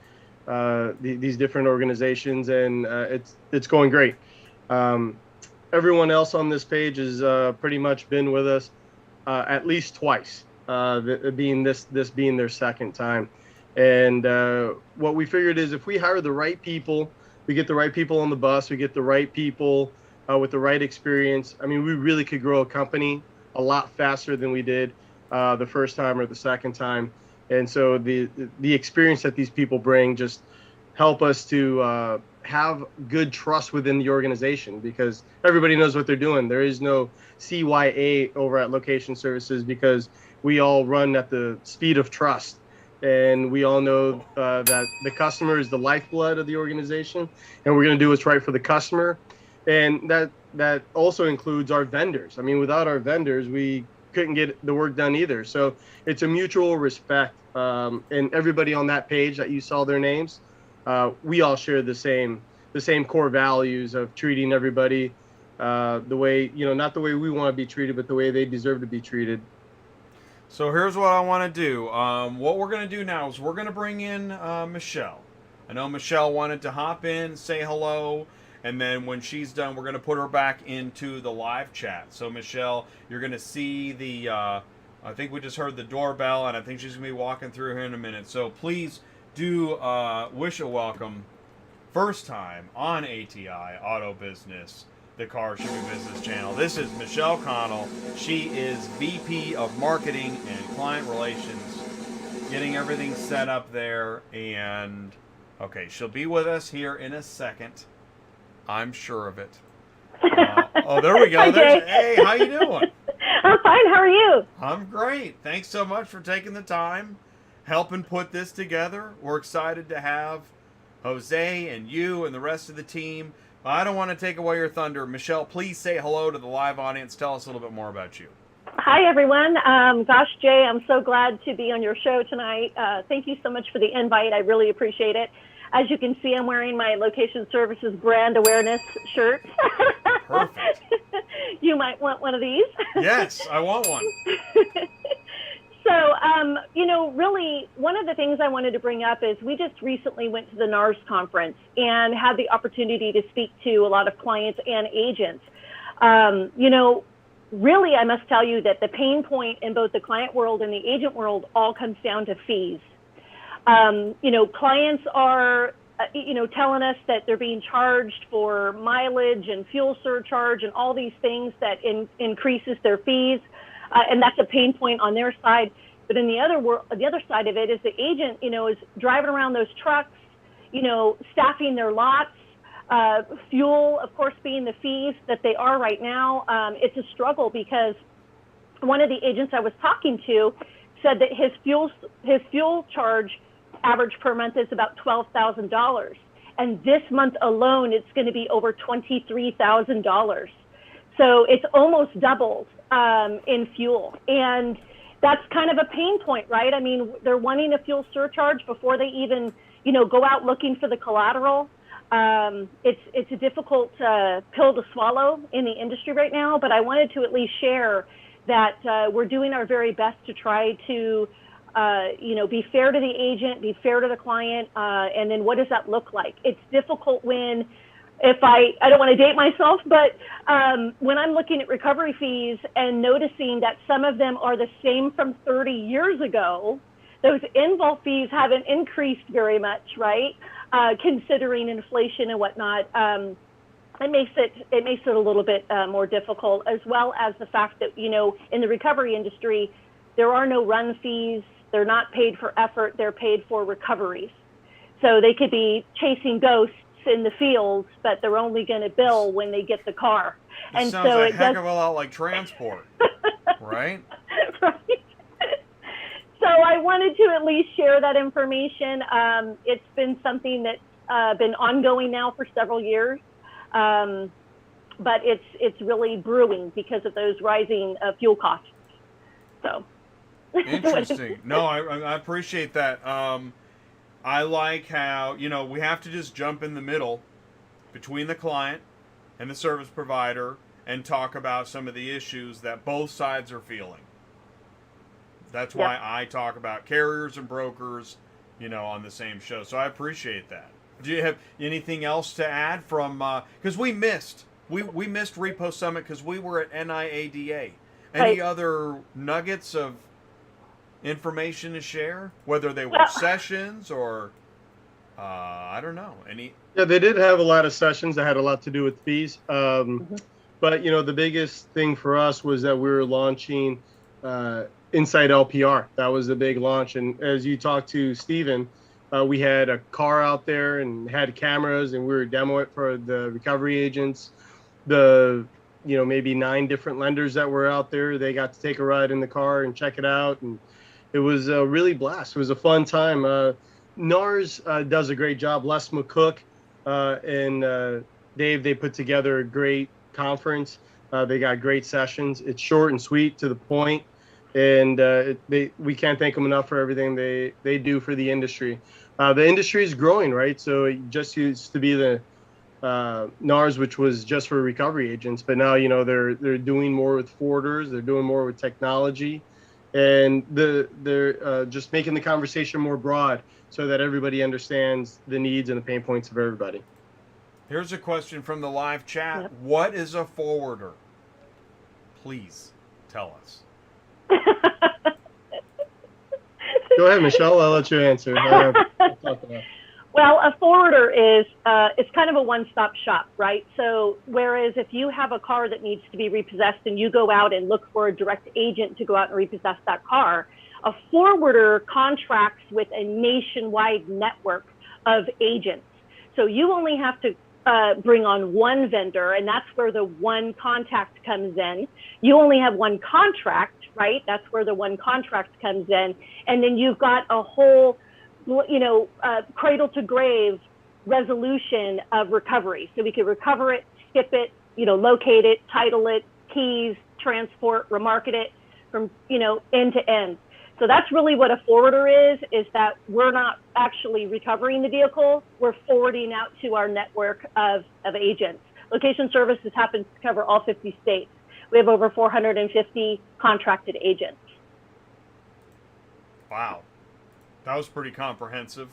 these different organizations, and it's going great. Everyone else on this page has pretty much been with us at least twice, being this being their second time. And what we figured is if we hire the right people, we get the right people on the bus, we get the right people with the right experience. I mean, we really could grow a company a lot faster than we did the first time or the second time. And so the experience that these people bring just help us to have good trust within the organization, because everybody knows what they're doing. There is no CYA over at Location Services, because we all run at the speed of trust. And we all know that the customer is the lifeblood of the organization, and we're going to do what's right for the customer. And that also includes our vendors. I mean, without our vendors, we couldn't get the work done either. So it's a mutual respect. And everybody on that page that you saw their names, we all share the same core values of treating everybody the way, not the way we want to be treated, but the way they deserve to be treated. So here's what I want to do. What we're going to do now is we're going to bring in Michele. I know Michele wanted to hop in, say hello, and then when she's done, we're going to put her back into the live chat. So Michele, you're going to see the, I think we just heard the doorbell, and I think she's going to be walking through here in a minute. So please do wish a welcome, first time on ATI Auto Business, the Car Shipping Business Channel. This is Michele Connell. She is VP of Marketing and Client Relations, getting everything set up there. And okay, she'll be with us here in a second. I'm sure of it. Oh, there we go. Okay. Hey, how you doing? I'm fine. How are you? I'm great. Thanks so much for taking the time, helping put this together. We're excited to have Jose and you and the rest of the team. I don't want to take away your thunder. Michele, please say hello to the live audience. Tell us a little bit more about you. Hi, everyone. Gosh, Jay, I'm so glad to be on your show tonight. Thank you so much for the invite. I really appreciate it. As you can see, I'm wearing my Location Services brand awareness shirt. Perfect. You might want one of these. Yes, I want one. So, really, one of the things I wanted to bring up is we just recently went to the NARS conference and had the opportunity to speak to a lot of clients and agents. Really, I must tell you that the pain point in both the client world and the agent world all comes down to fees. Clients are, telling us that they're being charged for mileage and fuel surcharge and all these things that increases their fees. And that's a pain point on their side. But in the other side of it is the agent, is driving around those trucks, staffing their lots, fuel, of course, being the fees that they are right now. It's a struggle because one of the agents I was talking to said that his fuel charge average per month is about $12,000. And this month alone, it's going to be over $23,000. So it's almost doubled in fuel. And that's kind of a pain point, right? I mean, they're wanting a fuel surcharge before they even, go out looking for the collateral. It's a difficult pill to swallow in the industry right now, but I wanted to at least share that we're doing our very best to try to, be fair to the agent, be fair to the client, and then what does that look like? It's difficult when I don't want to date myself, but when I'm looking at recovery fees and noticing that some of them are the same from 30 years ago, those in-vault fees haven't increased very much, right? Considering inflation and whatnot, it makes it a little bit more difficult, as well as the fact that, you know, in the recovery industry, there are no run fees. They're not paid for effort. They're paid for recoveries. So they could be chasing ghosts in the fields, but they're only going to bill when they get the car. It sounds a heck of a lot like transport, right? Right. So I wanted to at least share that information. It's been something that's been ongoing now for several years, but it's really brewing because of those rising fuel costs. So interesting. No, I appreciate that. I like how, you know, we have to just jump in the middle between the client and the service provider and talk about some of the issues that both sides are feeling. That's why I talk about carriers and brokers, you know, on the same show. So I appreciate that. Do you have anything else to add from, because we missed Repo Summit because we were at NIADA. Any other nuggets of information to share, whether they were sessions or I don't know any? Yeah, they did have a lot of sessions that had a lot to do with fees. But you know, the biggest thing for us was that we were launching Inside LPR. That was the big launch. And as you talked to Steven, we had a car out there and had cameras, and we were demoing it for the recovery agents. Maybe 9 different lenders that were out there, they got to take a ride in the car and check it out. And it was a really blast. It was a fun time. NARS does a great job. Les McCook and Dave, they put together a great conference. They got great sessions. It's short and sweet, to the point. And we can't thank them enough for everything they do for the industry. The industry is growing, right? So it just used to be the NARS, which was just for recovery agents, but now, you know, they're doing more with forwarders, they're doing more with technology, and they're just making the conversation more broad so that everybody understands the needs and the pain points of everybody. Here's a question from the live chat. Yep. What is a forwarder? Please tell us. Go ahead, Michelle. I'll let you answer. Well, a forwarder is it's kind of a one-stop shop, right? So whereas if you have a car that needs to be repossessed and you go out and look for a direct agent to go out and repossess that car, a forwarder contracts with a nationwide network of agents. So you only have to bring on one vendor, and that's where the one contact comes in. You only have one contract, right? That's where the one contract comes in. And then you've got a whole, cradle to grave resolution of recovery. So we could recover it, skip it, locate it, title it, keys, transport, remarket it from, end to end. So that's really what a forwarder is that we're not actually recovering the vehicle. We're forwarding out to our network of agents. Location Services happens to cover all 50 states. We have over 450 contracted agents. Wow. That was pretty comprehensive.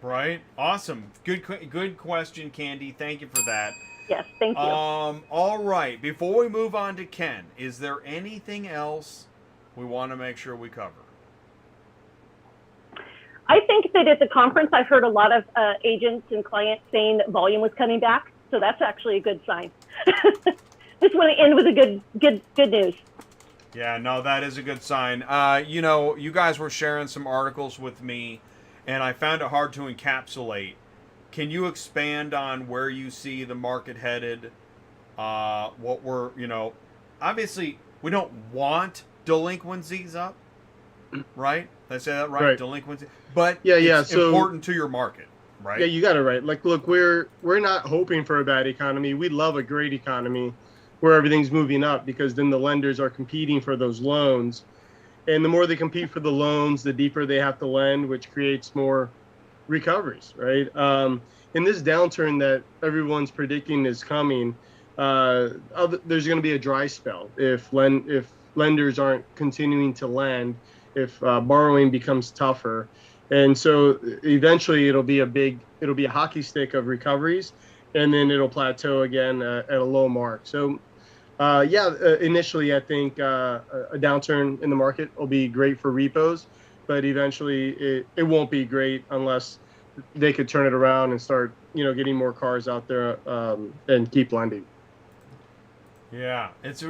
Right? Awesome. Good question, Candy. Thank you for that. Yes, thank you. All right. Before we move on to Ken, is there anything else we want to make sure we cover? I think that at the conference, I've heard a lot of agents and clients saying that volume was coming back. So that's actually a good sign. Just want to end with a good news. Yeah, no, that is a good sign. You guys were sharing some articles with me, and I found it hard to encapsulate. Can you expand on where you see the market headed? What we're, obviously we don't want delinquencies up, right? Did I say that right? Delinquency, but it's important to your market, right? Yeah, you got it right. Like, look, we're not hoping for a bad economy. We love a great economy where everything's moving up, because then the lenders are competing for those loans. And the more they compete for the loans, the deeper they have to lend, which creates more recoveries, right? In this downturn that everyone's predicting is coming, there's going to be a dry spell if lenders aren't continuing to lend, if borrowing becomes tougher. And so eventually it'll be a hockey stick of recoveries, and then it'll plateau again at a low mark. So initially I think a downturn in the market will be great for repos, but eventually it won't be great unless they could turn it around and start, getting more cars out there and keep lending. Yeah, it's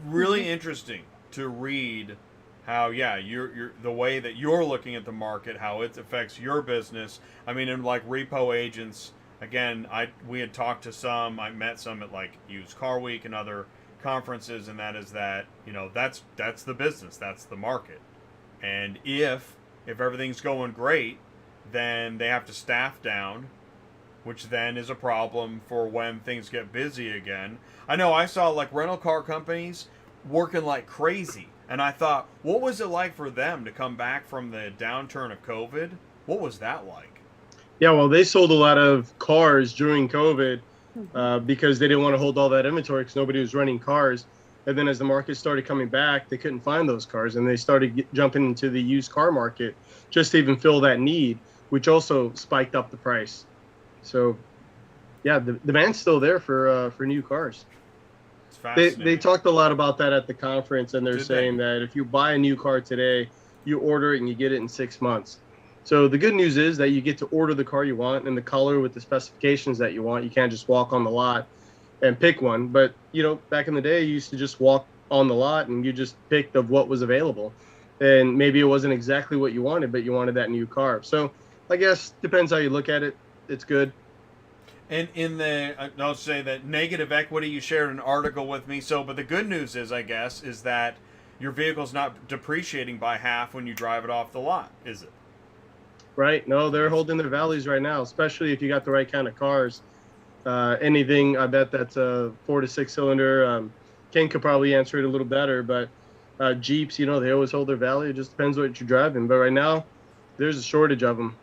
really interesting to read how you're the way that you're looking at the market, how it affects your business. I mean, in like repo agents, again, we had talked to some, I met some at like Used Car Week and other conferences, and that's the business, that's the market. And if everything's going great, then they have to staff down, which then is a problem for when things get busy again. I know I saw like rental car companies working like crazy, and I thought, what was it like for them to come back from the downturn of COVID? What was that like? Yeah, well, they sold a lot of cars during COVID because they didn't want to hold all that inventory because nobody was renting cars. And then as the market started coming back, they couldn't find those cars, and they started jumping into the used car market just to even fill that need, which also spiked up the price. So, yeah, the demand's still there for new cars. It's fascinating. They talked a lot about that at the conference, and they're saying that if you buy a new car today, you order it and you get it in 6 months. So the good news is that you get to order the car you want and the color with the specifications that you want. You can't just walk on the lot and pick one. But, back in the day, you used to just walk on the lot and you just picked of what was available. And maybe it wasn't exactly what you wanted, but you wanted that new car. So I guess depends how you look at it. It's good. And I'll say that negative equity, you shared an article with me. So, but the good news is, I guess, is that your vehicle's not depreciating by half when you drive it off the lot, is it? Right. No, they're holding their values right now, especially if you got the right kind of cars. Anything, I bet that's a 4 to 6 cylinder. Ken could probably answer it a little better, but Jeeps, they always hold their value. It just depends what you're driving. But right now, there's a shortage of them.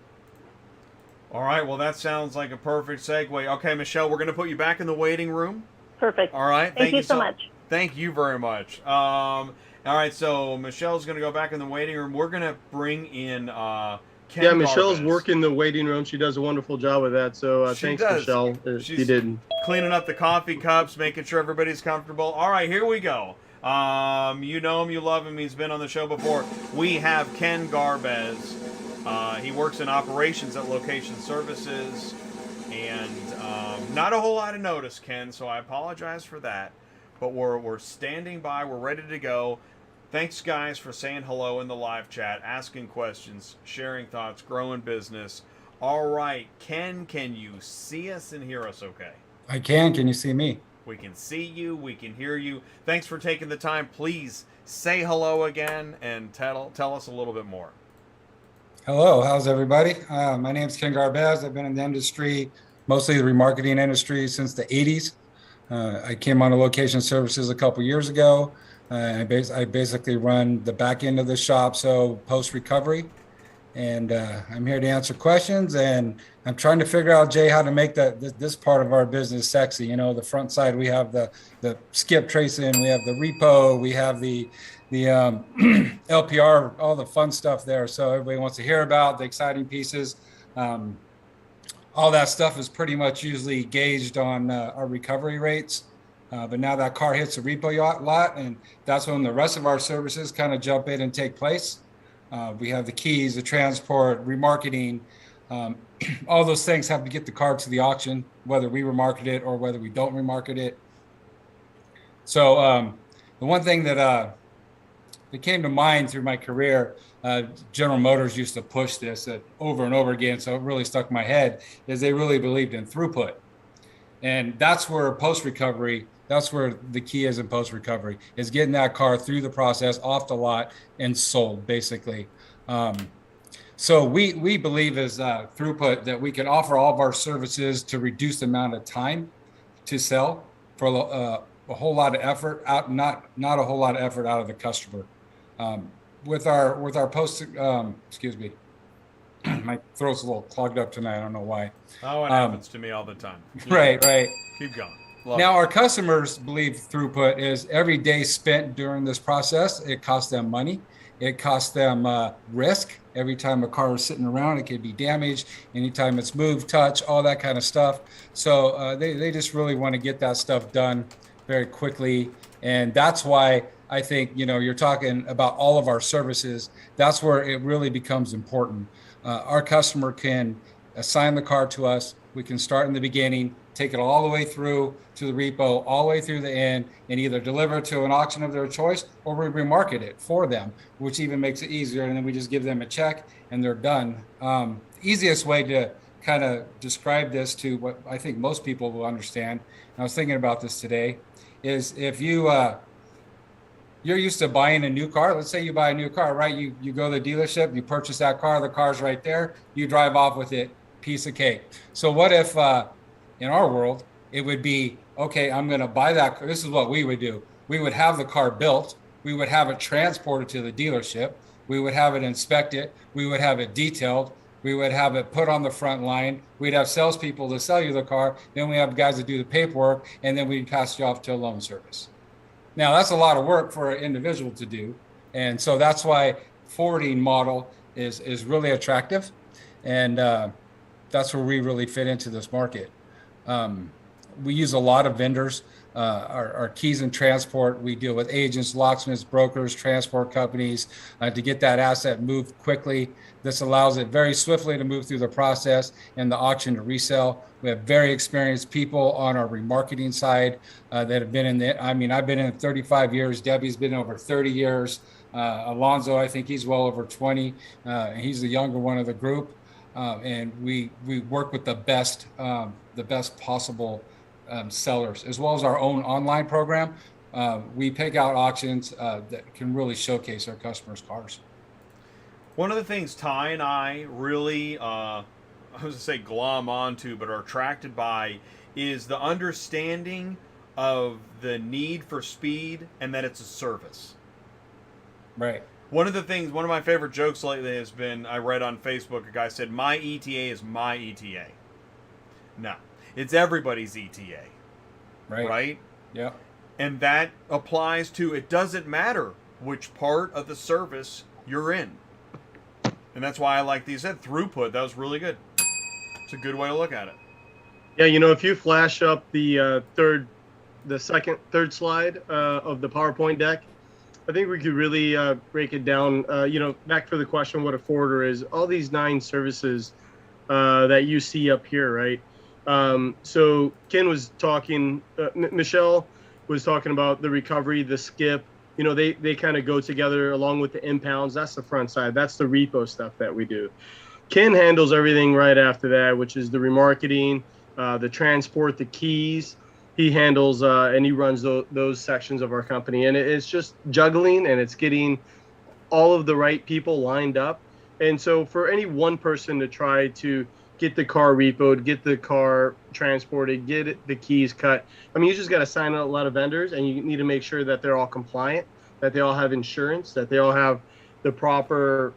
All right, well, that sounds like a perfect segue. Okay, Michele, we're going to put you back in the waiting room. Perfect. All right. Thank you so much. Thank you very much. All right, so Michelle's going to go back in the waiting room. We're going to bring in Ken. Yeah, Michelle's Garbez. working the waiting room. She does a wonderful job with that. So thanks, Michele. She's did. Cleaning up the coffee cups, making sure everybody's comfortable. All right, here we go. You know him, you love him. He's been on the show before. We have Ken Garbez. He works in operations at Location Services, and not a whole lot of notice, Ken, so I apologize for that. But we're standing by. We're ready to go. Thanks, guys, for saying hello in the live chat, asking questions, sharing thoughts, growing business. All right, Ken, can you see us and hear us okay? I can. Can you see me? We can see you. We can hear you. Thanks for taking the time. Please say hello again and tell us a little bit more. Hello, how's everybody? My name is Ken Garbez. I've been in the industry, mostly the remarketing industry, since the 80s. I came on to Location Services a couple years ago. I basically run the back end of the shop, so post-recovery. And I'm here to answer questions, and I'm trying to figure out, Jay, how to make this part of our business sexy. The front side, we have the skip tracing, we have the repo, we have the LPR, all the fun stuff there. So everybody wants to hear about the exciting pieces. All that stuff is pretty much usually gauged on our recovery rates. But now that car hits the repo lot, and that's when the rest of our services kind of jump in and take place. We have the keys, the transport, remarketing. All those things have to get the car to the auction, whether we remarket it or whether we don't remarket it. So the one thing that came to mind through my career, General Motors used to push this over and over again, so it really stuck in my head, is they really believed in throughput. And that's where post-recovery, that's where the key is in post-recovery, is getting that car through the process, off the lot, and sold, basically. So we believe as Throughput that we can offer all of our services to reduce the amount of time to sell for a whole lot of effort out, not a whole lot of effort out of the customer. With our post, excuse me, my throat's a little clogged up tonight. I don't know why. Oh, it happens to me all the time. Right. Keep going. Now, our customers believe Throughput is every day spent during this process, it costs them money. It costs them risk. Every time a car is sitting around, it could be damaged. Anytime it's moved, touch, all that kind of stuff. So they just really want to get that stuff done very quickly. And that's why I think, you're talking about all of our services. That's where it really becomes important. Our customer can assign the car to us. We can start in the beginning, take it all the way through to the repo, all the way through the end, and either deliver it to an auction of their choice or we remarket it for them, which even makes it easier. And then we just give them a check and they're done. Easiest way to kind of describe this to what I think most people will understand, and I was thinking about this today, is if you're used to buying a new car. Let's say you buy a new car, right? You go to the dealership, you purchase that car, the car's right there, you drive off with it, piece of cake. So what if in our world, it would be, okay, I'm going to buy that car. This is what we would do. We would have the car built. We would have it transported to the dealership. We would have it inspected. We would have it detailed. We would have it put on the front line. We'd have salespeople to sell you the car. Then we have guys that do the paperwork, and then we'd pass you off to a loan service. Now, that's a lot of work for an individual to do. And so that's why forwarding model is really attractive. And that's where we really fit into this market. We use a lot of vendors. Our keys and transport, we deal with agents, locksmiths, brokers, transport companies to get that asset moved quickly. This allows it very swiftly to move through the process and the auction to resell. We have very experienced people on our remarketing side that have been in it. I've been in it 35 years. Debbie's been over 30 years. Alonzo, I think he's well over 20. He's the younger one of the group. And we work with the best possible sellers, as well as our own online program. We pick out auctions that can really showcase our customers' cars. One of the things Ty and I really, I was going to say glom onto, but are attracted by, is the understanding of the need for speed and that it's a service. Right. One of my favorite jokes lately has been, I read on Facebook, a guy said, my ETA is my ETA. No, it's everybody's ETA. Right? Yeah. And that applies to, it doesn't matter which part of the service you're in. And that's why I like these. Said throughput. That was really good. It's a good way to look at it. Yeah, if you flash up the third slide of the PowerPoint deck, I think we could really break it down. Back to the question, what a forwarder is. All these 9 services that you see up here, right? So Ken was talking, Michele was talking about the recovery, the skip. They kind of go together along with the impounds. That's the front side. That's the repo stuff that we do. Ken handles everything right after that, which is the remarketing, the transport, the keys. He handles and he runs those sections of our company. And it's just juggling, and it's getting all of the right people lined up. And so for any one person to try to get the car repoed, get the car transported, get the keys cut. You just got to sign out a lot of vendors, and you need to make sure that they're all compliant, that they all have insurance, that they all have the proper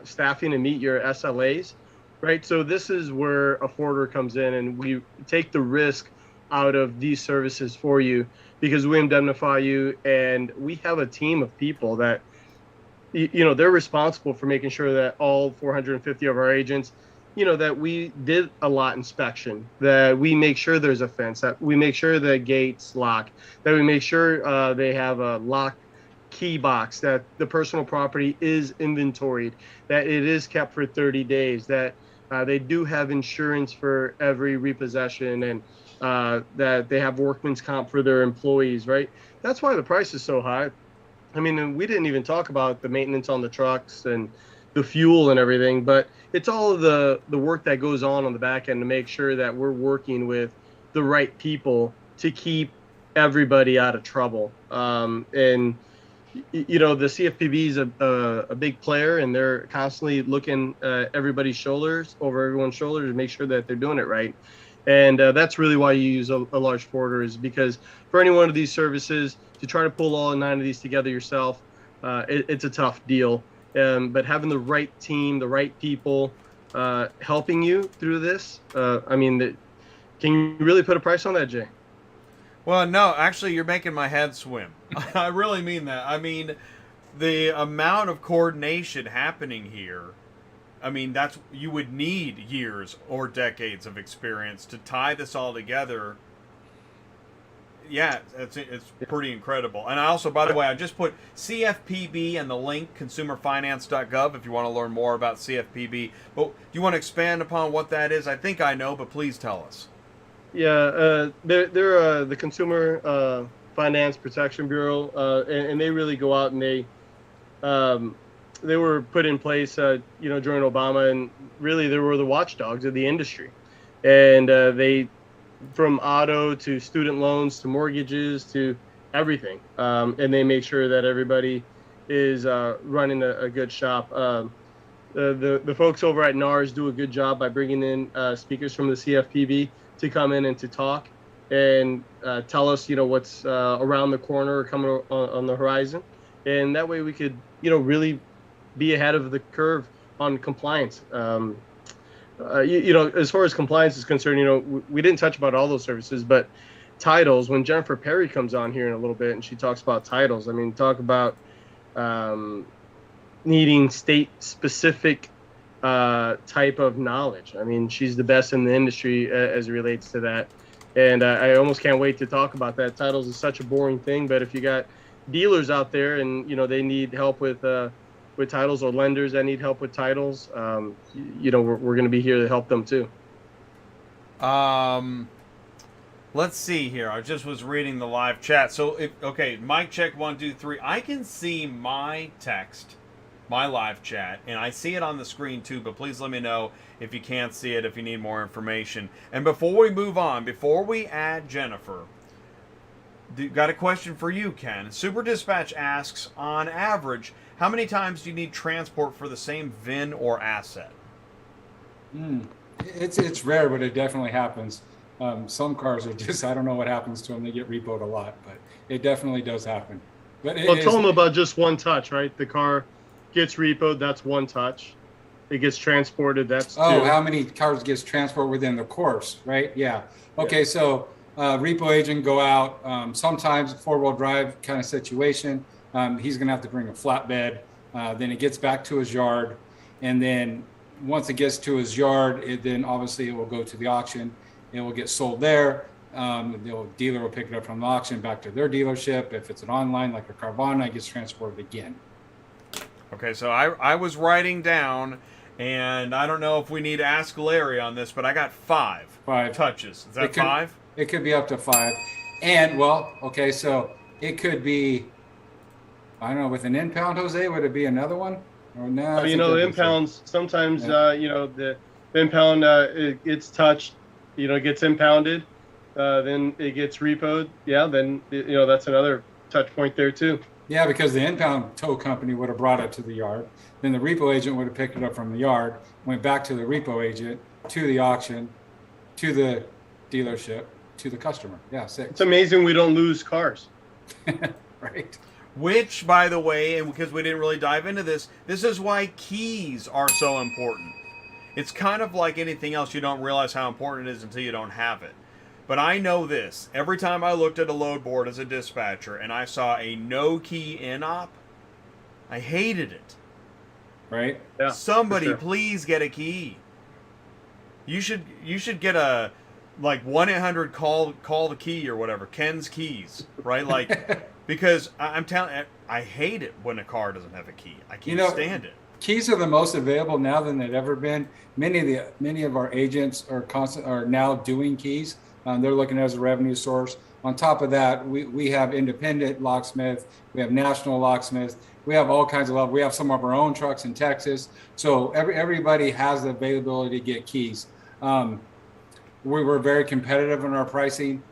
staffing and meet your SLAs, right? So this is where a forwarder comes in, and we take the risk out of these services for you because we indemnify you, and we have a team of people that, they're responsible for making sure that all 450 of our agents, that we did a lot inspection, that we make sure there's a fence, that we make sure the gates lock, that we make sure they have a lock key box, that the personal property is inventoried, that it is kept for 30 days, that they do have insurance for every repossession, and that they have workman's comp for their employees, right? That's why the price is so high. And we didn't even talk about the maintenance on the trucks and the fuel and everything, but it's all of the work that goes on the back end to make sure that we're working with the right people to keep everybody out of trouble. And the CFPB is a big player, and they're constantly looking everybody's shoulders, over everyone's shoulders, to make sure that they're doing it right. And that's really why you use a large forwarder, is because for any one of these services, to try to pull all 9 of these together yourself, it's a tough deal. But having the right team, the right people helping you through this, can you really put a price on that, Jay? Well, no, actually, you're making my head swim. I really mean that. the amount of coordination happening here, I mean, you would need years or decades of experience to tie this all together. Yeah, it's pretty incredible. And I also, by the way, I just put CFPB and the link, consumerfinance.gov, if you want to learn more about CFPB. But do you want to expand upon what that is? I think I know, but please tell us. Yeah, they're the Consumer Finance Protection Bureau, and they really go out and they were put in place, during Obama, and really they were the watchdogs of the industry, and they, from auto to student loans to mortgages to everything, and they make sure that everybody is running a good shop. The folks over at NARS do a good job by bringing in speakers from the CFPB to come in and to talk and tell us, what's around the corner or coming on the horizon, and that way we could, really be ahead of the curve on compliance. As far as compliance is concerned, we didn't touch about all those services, but titles, when Jennifer Perry comes on here in a little bit and she talks about titles, I mean, talk about needing state-specific type of knowledge. I mean, she's the best in the industry as it relates to that. And I almost can't wait to talk about that. Titles is such a boring thing, but if you got dealers out there and, they need help with titles, or lenders that need help with titles, we're going to be here to help them too. Let's see here. I just was reading the live chat. So, mic check 1, 2, 3. I can see my text, my live chat, and I see it on the screen too, but please let me know if you can't see it, if you need more information. And before we move on, before we add Jennifer, got a question for you, Ken. Super Dispatch asks, on average, how many times do you need transport for the same VIN or asset? It's rare, but it definitely happens. Some cars are just, I don't know what happens to them. They get repoed a lot, but it definitely does happen. But tell them about just one touch, right? The car gets repoed, that's one touch. It gets transported, that's two. Oh, how many cars gets transported within the course, right? Yeah. Okay, so repo agent go out, sometimes four-wheel drive kind of situation. He's going to have to bring a flatbed. Then it gets back to his yard. And then once it gets to his yard, then obviously it will go to the auction. It will get sold there. The dealer will pick it up from the auction back to their dealership. If it's an online, like a Carvana, it gets transported again. Okay, so I was writing down, and I don't know if we need to ask Larry on this, but I got five touches. Is that 5? It could be up to 5. And, so it could be, I don't know, with an impound, Jose, would it be another one? Or no? The impounds, sometimes, the impound, it gets touched, it gets impounded, then it gets repoed. Yeah, then, that's another touch point there too. Yeah, because the impound tow company would have brought it to the yard. Then the repo agent would have picked it up from the yard, went back to the repo agent, to the auction, to the dealership, to the customer. Yeah, 6. It's amazing we don't lose cars. Right. Which, by the way, and because we didn't really dive into this is why keys are so important. It's kind of like anything else. You don't realize how important it is until you don't have it. But I know this. Every time I looked at a load board as a dispatcher and I saw a no key in op, I hated it. Right? Yeah, somebody please get a key. You should get a 1-800 call the key or whatever, Ken's keys, right? Like because I'm telling, I hate it when a car doesn't have a key. I can't stand it. Keys are the most available now than they've ever been. Many of our agents are now doing keys. They're looking as a revenue source. On top of that, we have independent locksmith, we have national locksmith, we have all kinds of love. We have some of our own trucks in Texas. So everybody has the availability to get keys. We were very competitive in our pricing,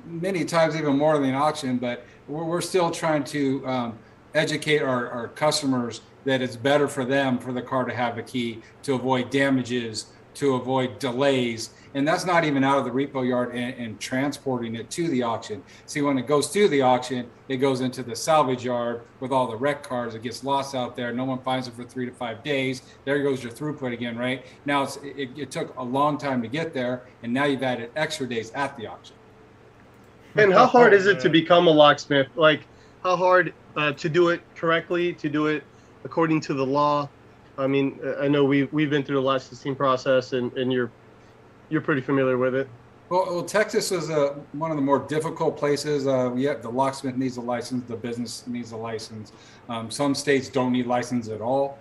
many times even more than the auction, but we're still trying to educate our customers that it's better for them for the car to have a key to avoid damages, to avoid delays. And that's not even out of the repo yard and transporting it to the auction. See, when it goes to the auction, it goes into the salvage yard with all the wrecked cars. It gets lost out there. No one finds it for 3 to 5 days. There goes your throughput again, right? Now, it took a long time to get there, and now you've added extra days at the auction. And how hard is it to become a locksmith? Like, how hard to do it correctly, to do it according to the law? I mean, I know we've been through the licensing process, and you're pretty familiar with it. Well, Texas is one of the more difficult places. The locksmith needs a license, the business needs a license. Some states don't need license at all.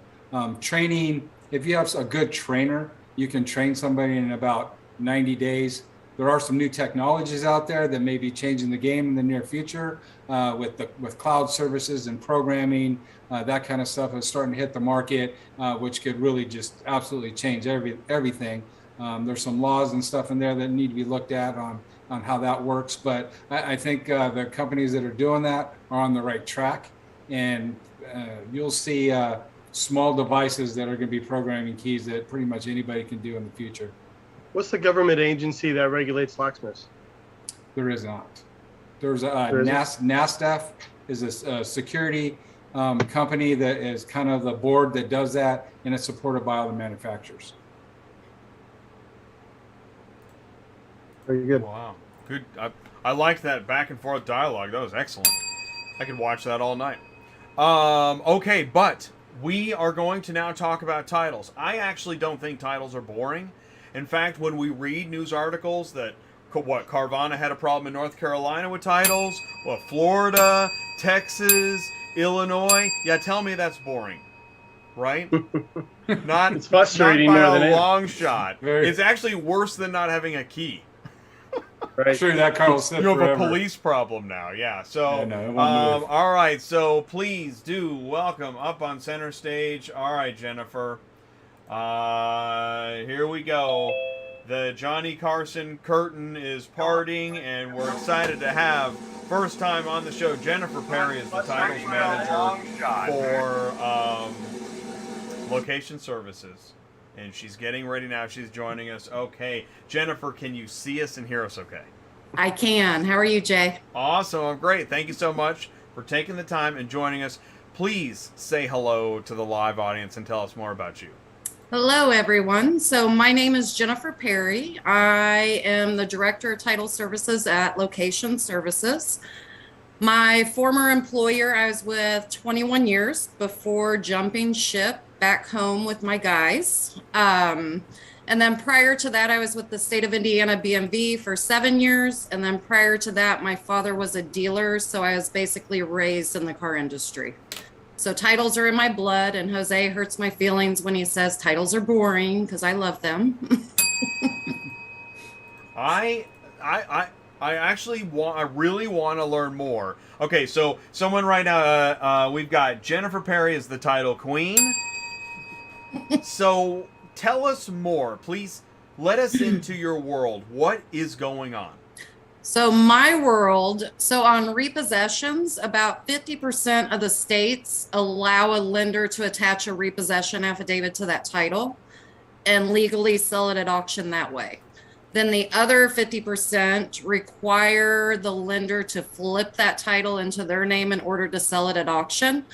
Training, if you have a good trainer, you can train somebody in about 90 days. There are some new technologies out there that may be changing the game in the near future with cloud services and programming. That kind of stuff is starting to hit the market, which could really just absolutely change everything. There's some laws and stuff in there that need to be looked at on how that works. But I think the companies that are doing that are on the right track. And you'll see small devices that are going to be programming keys that pretty much anybody can do in the future. What's the government agency that regulates locksmiths? There is not. There's NASDAQ is a security company that is kind of the board that does that, and it's supported by all the manufacturers. Very good. Wow. Good. I liked that back and forth dialogue. That was excellent. I could watch that all night. Okay, but we are going to now talk about titles. I actually don't think titles are boring. In fact, when we read news articles that Carvana had a problem in North Carolina with titles, Florida, Texas, Illinois, tell me that's boring, right? Not, it's frustrating not by more than a long shot. It's actually worse than not having a key. Right. Sure, that car will sit You have forever. a police problem now, yeah. So, Yeah, no, it won't move. all right. So please do welcome up on center stage. All right, Jennifer. Here we go. The Johnny Carson curtain is parting, and we're excited to have first time on the show. Jennifer Perry is the titles manager for Location Services. And she's getting ready now. She's joining us. Okay. Jennifer, can you see us and hear us okay? I can. How are you, Jay? Awesome. I'm great. Thank you so much for taking the time and joining us. Please say hello to the live audience and tell us more about you. Hello, everyone. So my name is Jennifer Perry. I am the Director of Title Services at Location Services. My former employer, I was with 21 years before jumping ship back home with my guys. And then prior to that, I was with the state of Indiana BMV for 7 years. And then prior to that, my father was a dealer. So I was basically raised in the car industry. So titles are in my blood, and Jose hurts my feelings when he says titles are boring because I love them. I really want to learn more. Okay, so someone right now, we've got Jennifer Perry as the title queen. So tell us more, please. Let us into your world. What is going on? So my world, so on repossessions, about 50% of the states allow a lender to attach a repossession affidavit to that title and legally sell it at auction that way. Then the other 50% require the lender to flip that title into their name in order to sell it at auction.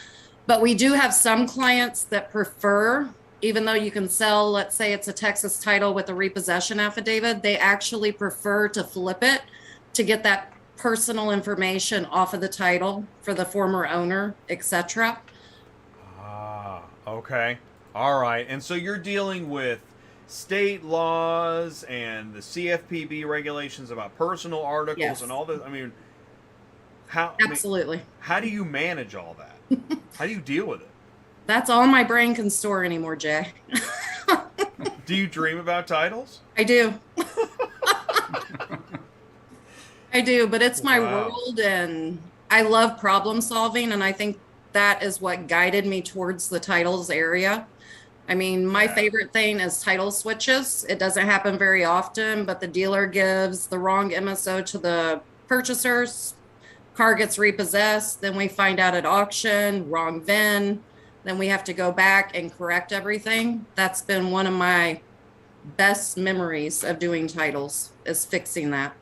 But we do have some clients that prefer, even though you can sell, let's say it's a Texas title with a repossession affidavit, they actually prefer to flip it to get that personal information off of the title for the former owner, etc. Ah, okay. All right. And so you're dealing with state laws and the CFPB regulations about personal articles Yes. and all this. I mean, how Absolutely. how do you manage all that? How do you deal with it? That's all my brain can store anymore, Jay. Do you dream about titles? I do. I do, but it's my Wow. world, and I love problem solving, and I think that is what guided me towards the titles area. I mean, my favorite thing is title switches. It doesn't happen very often, but the dealer gives the wrong MSO to the purchasers. Car gets repossessed. Then we find out at auction, wrong VIN. Then we have to go back and correct everything. That's been one of my best memories of doing titles, is fixing that.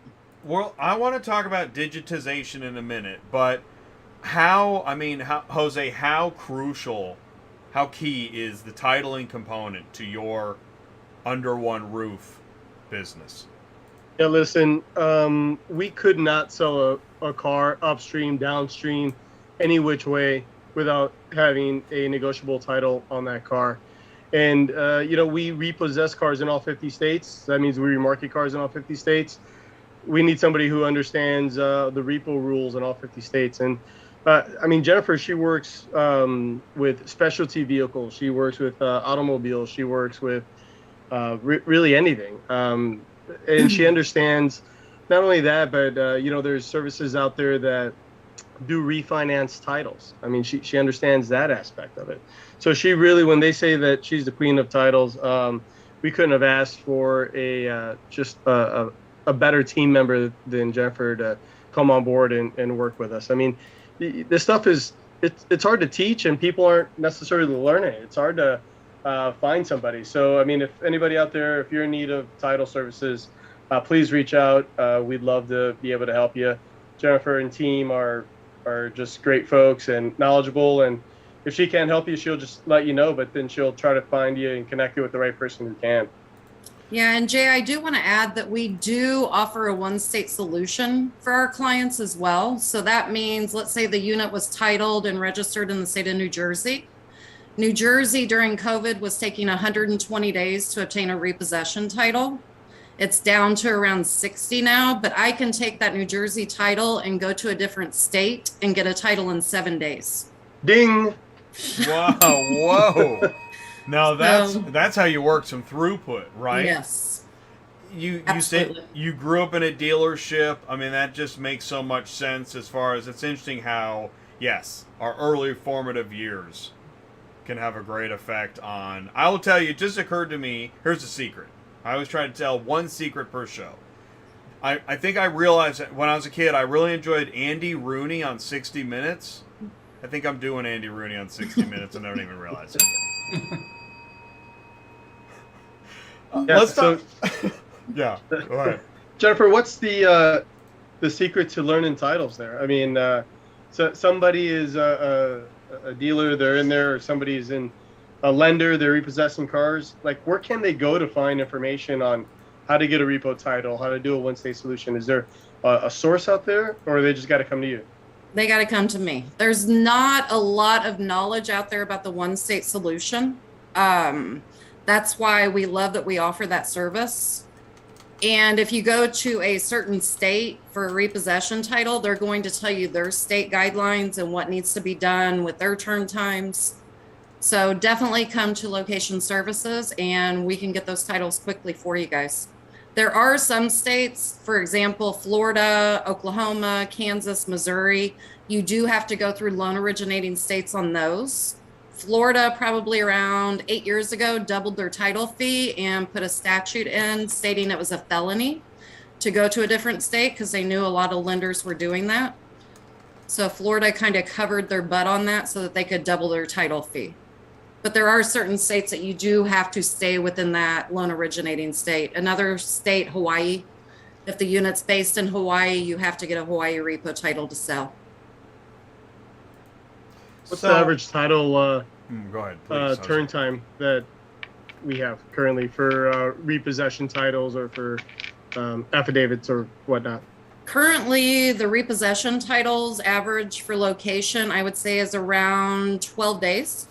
Well, I want to talk about digitization in a minute, but Jose, how crucial, how key is the titling component to your under one roof business? Yeah, listen, we could not sell a car upstream, downstream, any which way without having a negotiable title on that car. And, we repossess cars in all 50 states. That means we remarket cars in all 50 states. We need somebody who understands the repo rules in all 50 states. And, Jennifer, she works with specialty vehicles. She works with automobiles. She works with really anything. And she understands not only that, but, there's services out there that do refinance titles. She understands that aspect of it. So she really, when they say that she's the queen of titles, we couldn't have asked for a better team member than Jennifer to come on board and work with us. This stuff it's hard to teach, and people aren't necessarily learning it. It's hard to find somebody. So, if anybody out there, if you're in need of title services, please reach out. We'd love to be able to help you. Jennifer and team are just great folks and knowledgeable, and if she can't help you, she'll just let you know, but then she'll try to find you and connect you with the right person who can. Yeah, and Jay, I do want to add that we do offer a one-state solution for our clients as well. So that means, let's say the unit was titled and registered in the state of New Jersey. New Jersey during COVID was taking 120 days to obtain a repossession title. It's down to around 60 now, but I can take that New Jersey title and go to a different state and get a title in 7 days. Ding! Whoa. Now that's how you work some throughput, right? Yes. You said you grew up in a dealership. That just makes so much sense as far as it's interesting how, yes, our early formative years can have a great effect on. I will tell you, it just occurred to me, here's a secret. I always try to tell one secret per show. I think I realized that when I was a kid, I really enjoyed Andy Rooney on 60 Minutes. I think I'm doing Andy Rooney on 60 Minutes and I don't even realize it. Let's talk. Yeah, go ahead. Jennifer, what's the secret to learning titles there? So somebody is a dealer, they're in there, or somebody is in a lender, they're repossessing cars. Where can they go to find information on how to get a repo title, how to do a one-state solution? Is there a source out there, or they just got to come to you? They got to come to me. There's not a lot of knowledge out there about the one-state solution. That's why we love that we offer that service. And if you go to a certain state for a repossession title, they're going to tell you their state guidelines and what needs to be done with their turn times. So definitely come to Location Services and we can get those titles quickly for you guys. There are some states, for example, Florida, Oklahoma, Kansas, Missouri, you do have to go through loan originating states on those. Florida, probably around 8 years ago, doubled their title fee and put a statute in stating it was a felony to go to a different state because they knew a lot of lenders were doing that. So Florida kind of covered their butt on that so that they could double their title fee. But there are certain states that you do have to stay within that loan originating state. Another state, Hawaii, if the unit's based in Hawaii, you have to get a Hawaii repo title to sell. What's the average title go ahead, please, turn time that we have currently for repossession titles or for affidavits or whatnot? Currently, the repossession titles average for location, I would say, is around 12 days.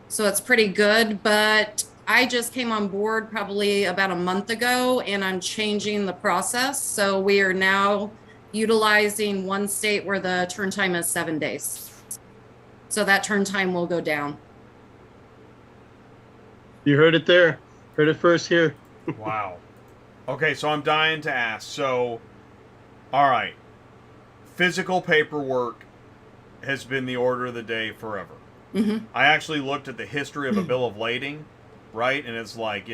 So it's pretty good, but I just came on board probably about a month ago and I'm changing the process. So we are now utilizing one state where the turn time is 7 days. So that turn time will go down. You heard it there. Heard it first here. Wow. Okay, so I'm dying to ask. So, all right. Physical paperwork has been the order of the day forever. Mm-hmm. I actually looked at the history of a bill of lading, right? And it's like,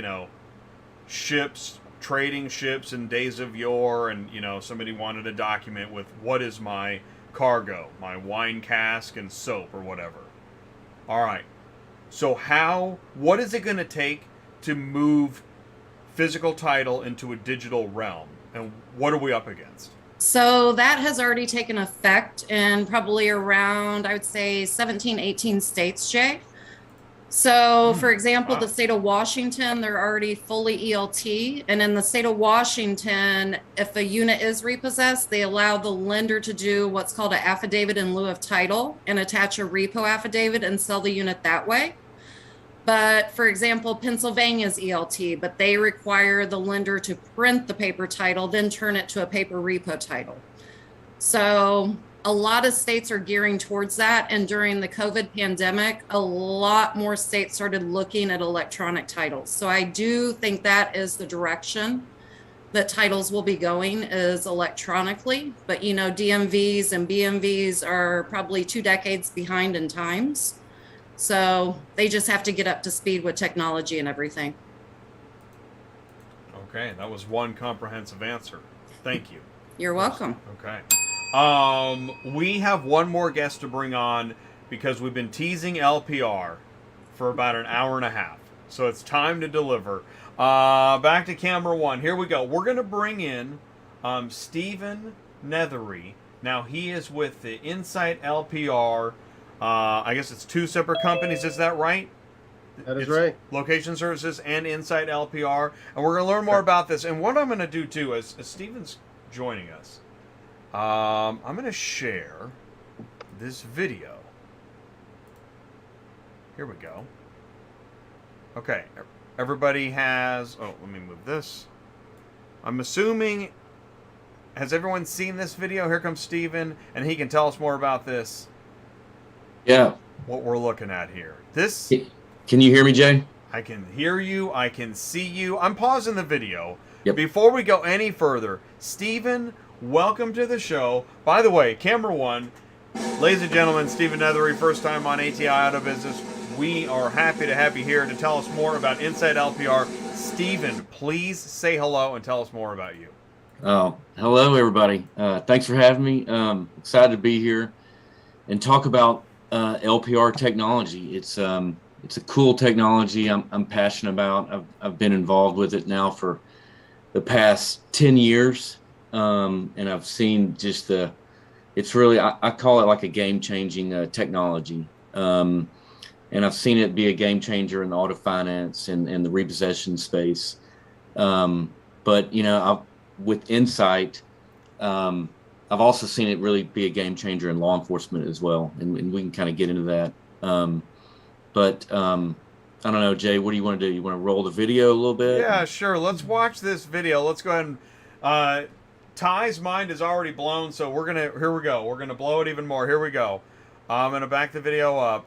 ships, trading ships in days of yore, and, somebody wanted a document with what is my cargo, my wine cask and soap or whatever. All right. So what is it going to take to move physical title into a digital realm? And what are we up against? So that has already taken effect in probably around, I would say, 17, 18 states, Jay. So, for example, the state of Washington, they're already fully ELT. And in the state of Washington, if a unit is repossessed, they allow the lender to do what's called an affidavit in lieu of title and attach a repo affidavit and sell the unit that way. But for example, Pennsylvania's ELT, but they require the lender to print the paper title, then turn it to a paper repo title. So a lot of states are gearing towards that. And during the COVID pandemic, a lot more states started looking at electronic titles. So I do think that is the direction that titles will be going, is electronically. But, you know, DMVs and BMVs are probably 2 decades behind in times. So they just have to get up to speed with technology and everything. Okay, that was one comprehensive answer. Thank you. You're welcome. Okay. We have one more guest to bring on because we've been teasing LPR for about an hour and a half. So it's time to deliver. Back to camera one. Here we go. We're going to bring in Stephen Nethery. Now, he is with the Insight LPR. I guess it's 2 separate companies. Is that right? That is right. Location Services and Insight LPR. And we're going to learn more about this. And what I'm going to do, too, as Stephen's joining us, I'm going to share this video. Here we go. Okay. Everybody has... Oh, let me move this. I'm assuming... Has everyone seen this video? Here comes Stephen, and he can tell us more about this. Yeah. What we're looking at here. This... Can you hear me, Jay? I can hear you. I can see you. I'm pausing the video. Yep. Before we go any further, Stephen, welcome to the show. By the way, camera one, ladies and gentlemen, Stephen Nethery, first time on ATI Auto Business. We are happy to have you here to tell us more about Insight LPR. Stephen, please say hello and tell us more about you. Oh, hello, everybody. Thanks for having me. Excited to be here and talk about LPR technology. It's a cool technology I'm passionate about. I've been involved with it now for the past 10 years. And I've seen just it's really, I call it like a game-changing technology. And I've seen it be a game changer in the auto finance and the repossession space. But, you know, with Insight, I've also seen it really be a game changer in law enforcement as well. And we can kind of get into that. But I don't know, Jay, what do you want to do? You want to roll the video a little bit? Yeah, sure. Let's watch this video. Let's go ahead and Ty's mind is already blown, so here we go. We're gonna blow it even more. Here we go. I'm gonna back the video up.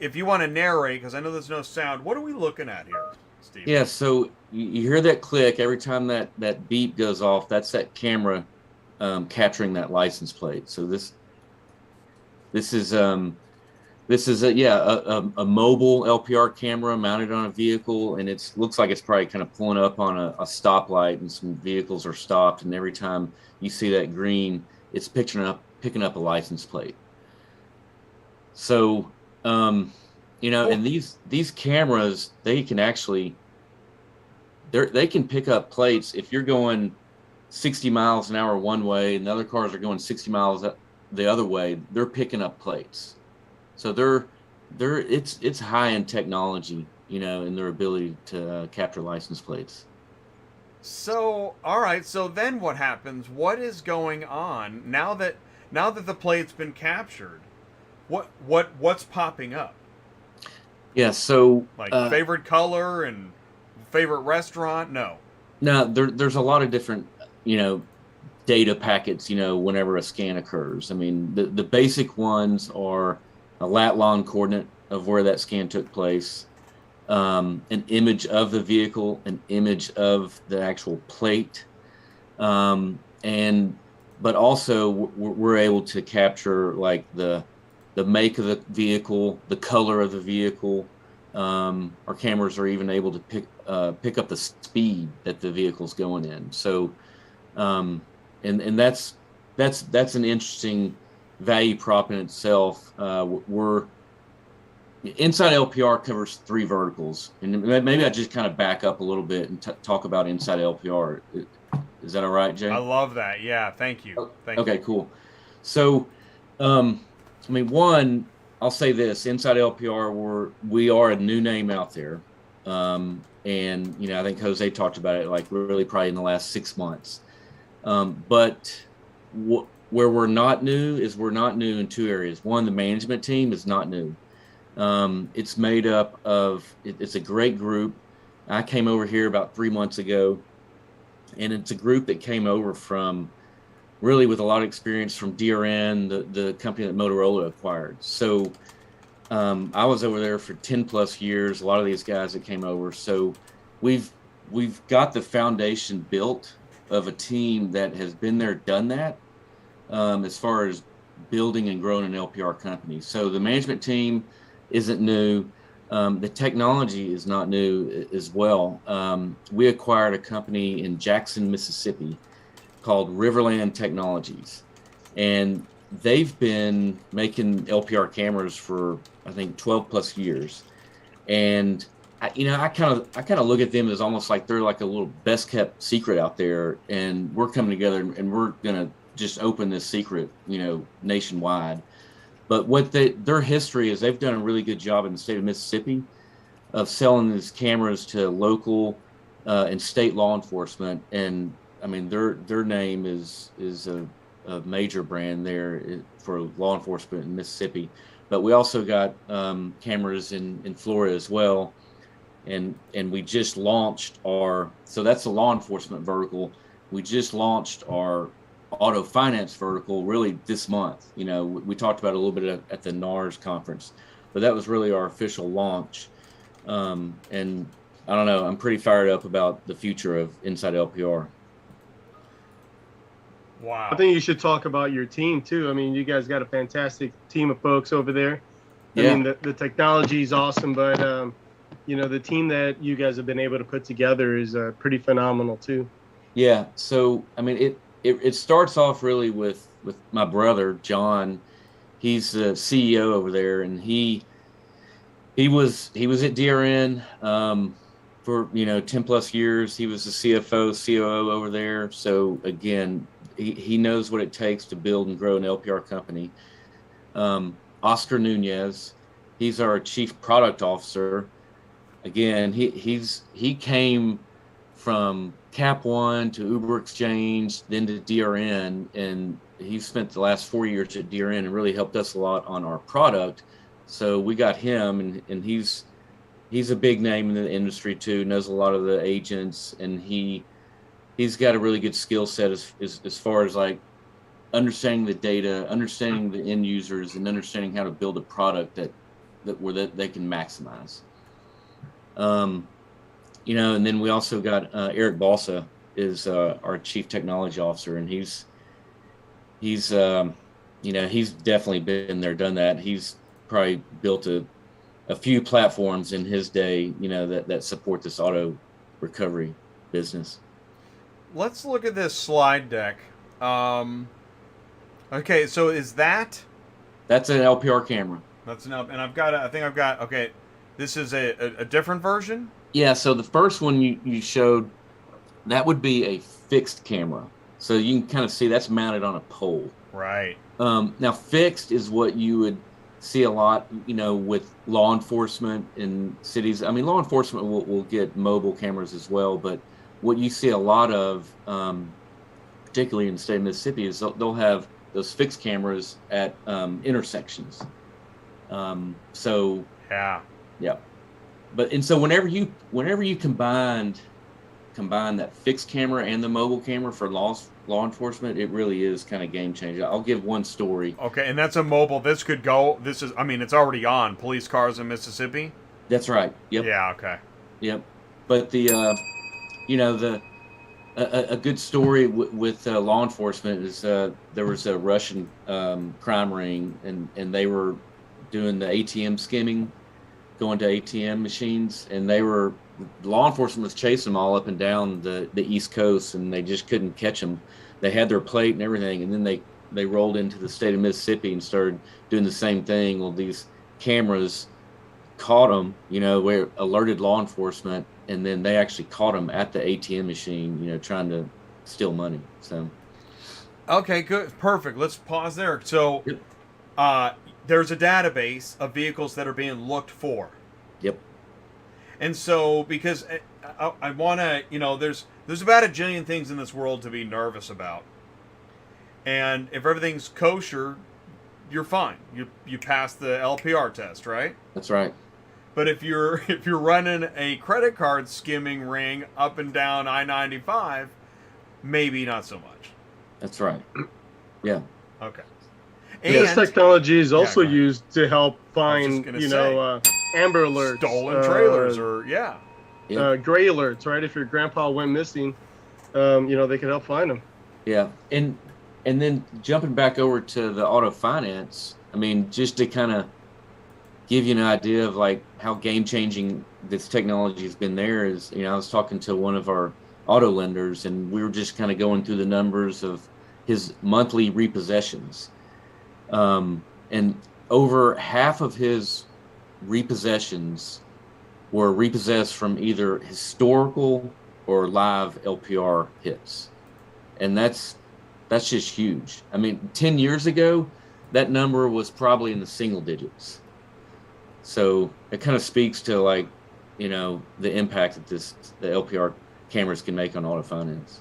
If you want to narrate, because I know there's no sound, what are we looking at here, Steve? Yeah, so you hear that click every time that beep goes off. That's that camera capturing that license plate. So this is a mobile LPR camera mounted on a vehicle, and it looks like it's probably kind of pulling up on a stoplight, and some vehicles are stopped, and every time you see that green, it's picking up a license plate. So you know, and these cameras, they can actually they can pick up plates if you're going 60 miles an hour one way and the other cars are going 60 miles the other way. They're picking up plates. So it's high-end technology, you know, in their ability to capture license plates. So, all right. So then, what happens? What is going on now that the plate's been captured? What's popping up? Yeah. So like favorite color and favorite restaurant? No. No. There's a lot of different, you know, data packets. You know, whenever a scan occurs. I mean, the basic ones are a lat long coordinate of where that scan took place, an image of the vehicle, an image of the actual plate, but also we're able to capture like the make of the vehicle, the color of the vehicle. Our cameras are even able to pick up the speed that the vehicle's going in. So, and that's an interesting value prop in itself. Insight LPR covers 3 verticals, and maybe I just kind of back up a little bit and talk about Insight LPR. Is that all right, Jay? I love that. Yeah, thank you. Okay, cool. So, I mean, one, I'll say this: inside LPR, we are a new name out there, and I think Jose talked about it like really probably in the last 6 months. But where we're not new is we're not new in two areas. One, the management team is not new. It's made up of it's a great group. I came over here about 3 months ago, and it's a group that came over from really with a lot of experience from DRN, the company that Motorola acquired. So I was over there for 10 plus years, a lot of these guys that came over. So we've got the foundation built of a team that has been there, done that, as far as building and growing an LPR company. So the management team isn't new. The technology is not new as well. We acquired a company in Jackson, Mississippi called Riverland Technologies. And they've been making LPR cameras for, I think, 12 plus years. And I kind of look at them as almost like they're like a little best kept secret out there. And we're coming together and we're going to just open this secret, nationwide. But their history is they've done a really good job in the state of Mississippi of selling these cameras to local and state law enforcement. And I mean, their name is a major brand there for law enforcement in Mississippi. But we also got cameras in Florida as well. And we just launched so that's the law enforcement vertical. We just launched our auto finance vertical really this month. We talked about it a little bit at the NARS conference, but that was really our official launch. And I don't know, I'm pretty fired up about the future of Inside LPR. Wow. I think you should talk about your team too. I mean, you guys got a fantastic team of folks over there. I mean, the technology is awesome, but the team that you guys have been able to put together is pretty phenomenal too. Yeah. So, I mean, it starts off really with my brother, John. He's the CEO over there, and he was at DRN for 10 plus years. He was the CFO, COO over there. So again, he knows what it takes to build and grow an LPR company. Oscar Nunez, he's our chief product officer. Again, he came from Cap One to Uber Exchange, then to DRN, and he spent the last 4 years at DRN and really helped us a lot on our product. So we got him, and he's a big name in the industry too, knows a lot of the agents, and he's got a really good skill set as far as like understanding the data, understanding the end users, and understanding how to build a product that they can maximize. And then we also got Eric Balsa is our chief technology officer, and he's definitely been there, done that. He's probably built a few platforms in his day, that support this auto recovery business. Let's look at this slide deck. Okay, so that's an LPR camera. That's and I've got okay. This is a different version. Yeah, so the first one you showed, that would be a fixed camera. So you can kind of see that's mounted on a pole. Right. Now, fixed is what you would see a lot, with law enforcement in cities. I mean, law enforcement will get mobile cameras as well, but what you see a lot of, particularly in the state of Mississippi, is they'll have those fixed cameras at intersections. So yeah. So whenever you combine that fixed camera and the mobile camera for law enforcement, it really is kind of game changer. I'll give one story. Okay, and that's a mobile. This could go. It's already on police cars in Mississippi. That's right. Yep. Yeah. Okay. Yep. But a good story with law enforcement is there was a Russian crime ring, and they were doing the ATM skimming, going to ATM machines, and law enforcement was chasing them all up and down the East Coast, and they just couldn't catch them. They had their plate and everything, and then they rolled into the state of Mississippi and started doing the same thing. Well, these cameras caught them, where alerted law enforcement, and then they actually caught them at the ATM machine, trying to steal money. So, okay, good, perfect. Let's pause there. So, there's a database of vehicles that are being looked for. Yep. And so, because I want to, there's about a jillion things in this world to be nervous about. And if everything's kosher, you're fine. You pass the LPR test, right? That's right. But if you're running a credit card skimming ring up and down I-95, maybe not so much. That's right. Yeah. Okay. And this technology is also go ahead. used to help find, Amber Alerts, stolen trailers, or gray alerts, right? If your grandpa went missing, they can help find him. Yeah, and then jumping back over to the auto finance, I mean, just to kind of give you an idea of like how game changing this technology has been there is, I was talking to one of our auto lenders, and we were just kind of going through the numbers of his monthly repossessions. And over half of his repossessions were repossessed from either historical or live LPR hits. And that's just huge. I mean, 10 years ago, that number was probably in the single digits. So it kind of speaks to like, the impact that the LPR cameras can make on auto finance.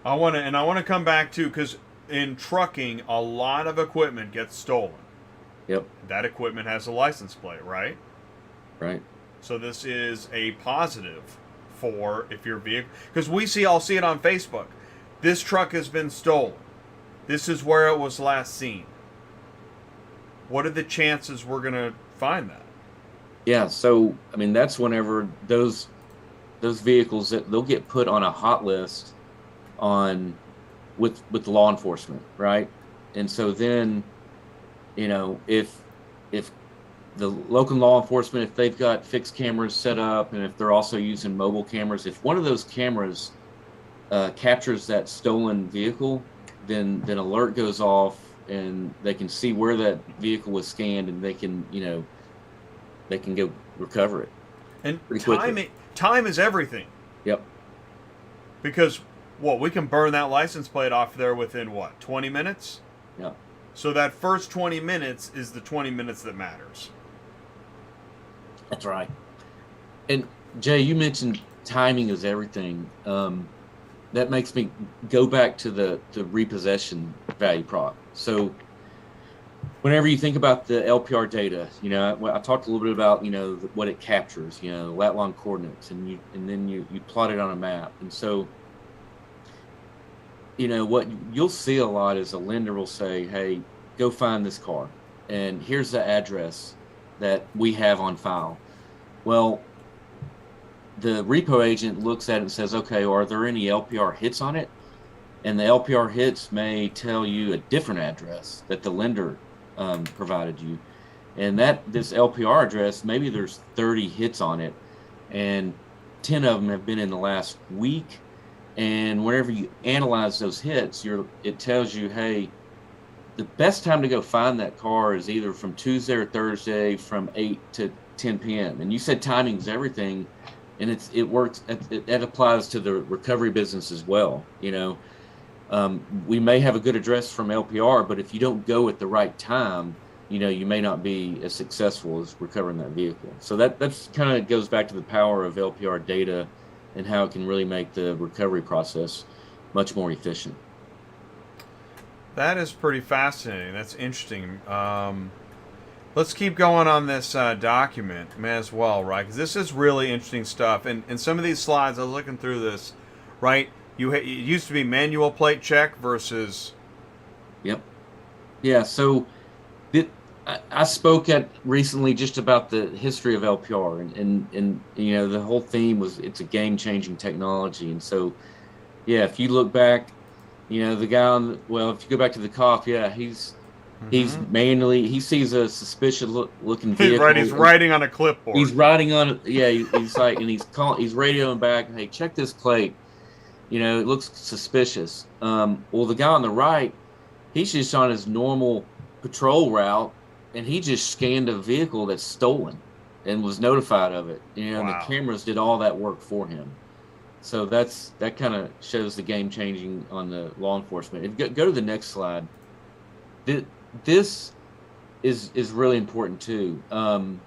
I want to come back to, because in trucking, a lot of equipment gets stolen. Yep. That equipment has a license plate, right? Right. So this is a positive for if your vehicle, because I'll see it on Facebook. This truck has been stolen. This is where it was last seen. What are the chances we're going to find that? Yeah. So, I mean, that's whenever those vehicles that they'll get put on a hot list with law enforcement, right? And so then, if the local law enforcement, if they've got fixed cameras set up, and if they're also using mobile cameras, if one of those cameras captures that stolen vehicle, then alert goes off, and they can see where that vehicle was scanned, and they can go recover it. And time is everything. Yep. Because we can burn that license plate off there within 20 minutes? Yeah. So that first 20 minutes is the 20 minutes that matters. That's right. And Jay, you mentioned timing is everything. That makes me go back to the repossession value prop. So whenever you think about the LPR data, I talked a little bit about, what it captures, the lat long coordinates, and then you plot it on a map. And so, what you'll see a lot is a lender will say, hey, go find this car, and here's the address that we have on file. Well, the repo agent looks at it and says, okay, are there any LPR hits on it? And the LPR hits may tell you a different address that the lender provided you. And this LPR address, maybe there's 30 hits on it, and 10 of them have been in the last week. And whenever you analyze those hits, it tells you, hey, the best time to go find that car is either from Tuesday or Thursday from 8 to 10 p.m. And you said timing is everything, and it works. It applies to the recovery business as well. We may have a good address from LPR, but if you don't go at the right time, you may not be as successful as recovering that vehicle. So that's kind of goes back to the power of LPR data and how it can really make the recovery process much more efficient. That is pretty fascinating. That's interesting. Let's keep going on this document as well, right? Because this is really interesting stuff. And some of these slides, I was looking through this, right? It used to be manual plate check versus... Yep. Yeah, so I spoke at recently just about the history of LPR, and the whole theme was it's a game-changing technology. And so, yeah, if you look back, the guy if you go back to the cop, yeah, he's manually, he sees a suspicious looking vehicle. He's writing on a clipboard. He's writing on it. Yeah, he's like, and he's radioing back, hey, check this plate. It looks suspicious. Well, the guy on the right, he's just on his normal patrol route, and he just scanned a vehicle that's stolen and was notified of it. And the cameras did all that work for him. So that kind of shows the game changing on the law enforcement. Go to the next slide. this is really important too. And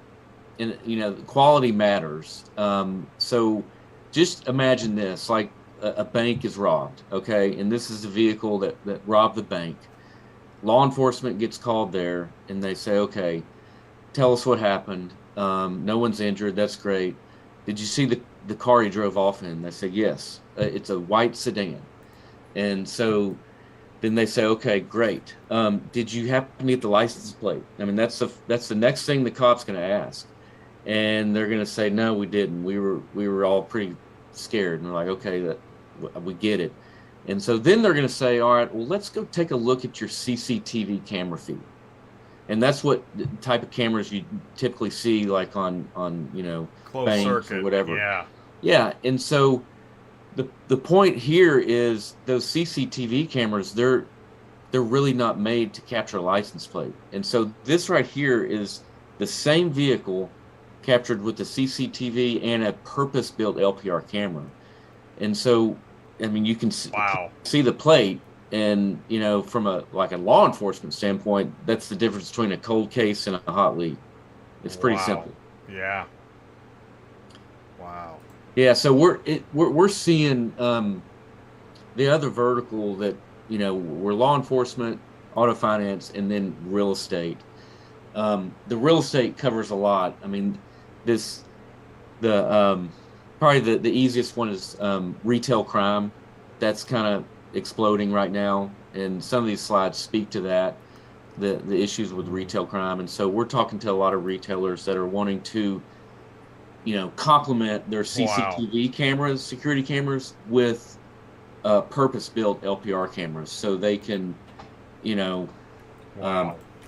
quality matters. So just imagine this, like a bank is robbed, okay? And this is the vehicle that robbed the bank. Law enforcement gets called there and they say, okay, tell us what happened. No one's injured, that's great. Did you see the car he drove off in? They say, yes, it's a white sedan. And so then they say, okay, great. Did you happen to get the license plate? I mean, that's the next thing the cop's going to ask. And they're going to say, no, we didn't. We were all pretty scared. And we're like, okay, we get it. And so then they're going to say, all right, well, let's go take a look at your CCTV camera feed. And that's what the type of cameras you typically see, like on closed banks circuit or whatever. Yeah. And so the point here is those CCTV cameras, they're really not made to capture a license plate. And so this right here is the same vehicle captured with the CCTV and a purpose-built LPR camera. And so, I mean, you can see the plate, and from a law enforcement standpoint, that's the difference between a cold case and a hot lead. It's pretty simple. Yeah. Wow. Yeah. So we're seeing the other vertical that we're law enforcement, auto finance, and then real estate. The real estate covers a lot. I mean, probably the easiest one is retail crime. That's kind of exploding right now, and some of these slides speak to that, the issues with retail crime. And so we're talking to a lot of retailers that are wanting to complement their CCTV cameras, security cameras, with purpose-built LPR cameras, so they can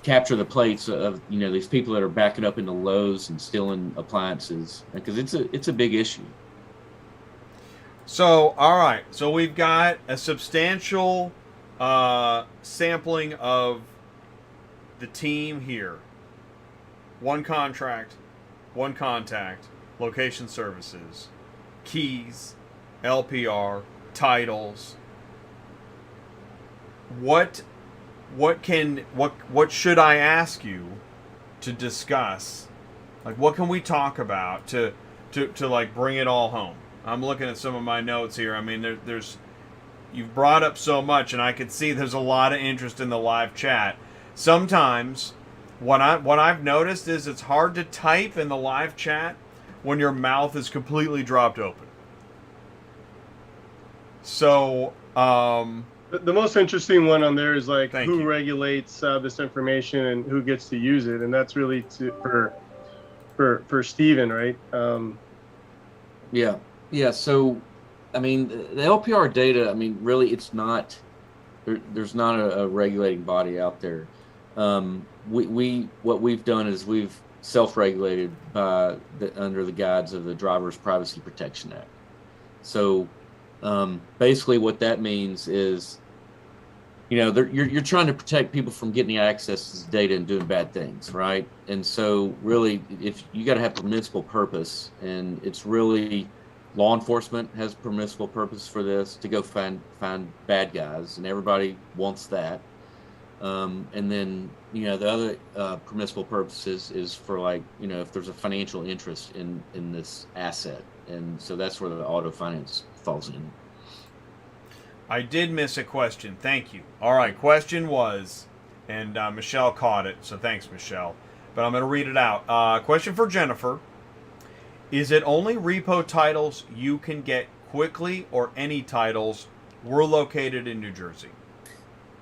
capture the plates of these people that are backing up into Lowe's and stealing appliances, because it's a big issue. So, all right. So we've got a substantial sampling of the team here. One contract, one contact, location services, keys, LPR, titles. What should I ask you to discuss? Like, what can we talk about to like bring it all home? I'm looking at some of my notes here. I mean, there's you've brought up so much, and I can see there's a lot of interest in the live chat. Sometimes what I've noticed is it's hard to type in the live chat when your mouth is completely dropped open. So, the most interesting one on there is like Thank who you. regulates this information and who gets to use it, and that's really for Steven, right? Yeah. So, I mean, the LPR data, I mean, really, it's not, there's not a regulating body out there. What we've done is we've self-regulated under the guides of the Driver's Privacy Protection Act. So, basically what that means is, you're trying to protect people from getting access to this data and doing bad things, right? And so really, if you got to have permissible purpose, and it's really law enforcement has permissible purpose for this, to go find bad guys, and everybody wants that. And then, the other permissible purposes is for, like, if there's a financial interest in this asset. And so that's where the auto finance falls in. I did miss a question. Thank you. All right, question was, and Michele caught it, so thanks, Michele. But I'm going to read it out. Question for Jennifer. Is it only repo titles you can get quickly, or any titles? We're located in New Jersey.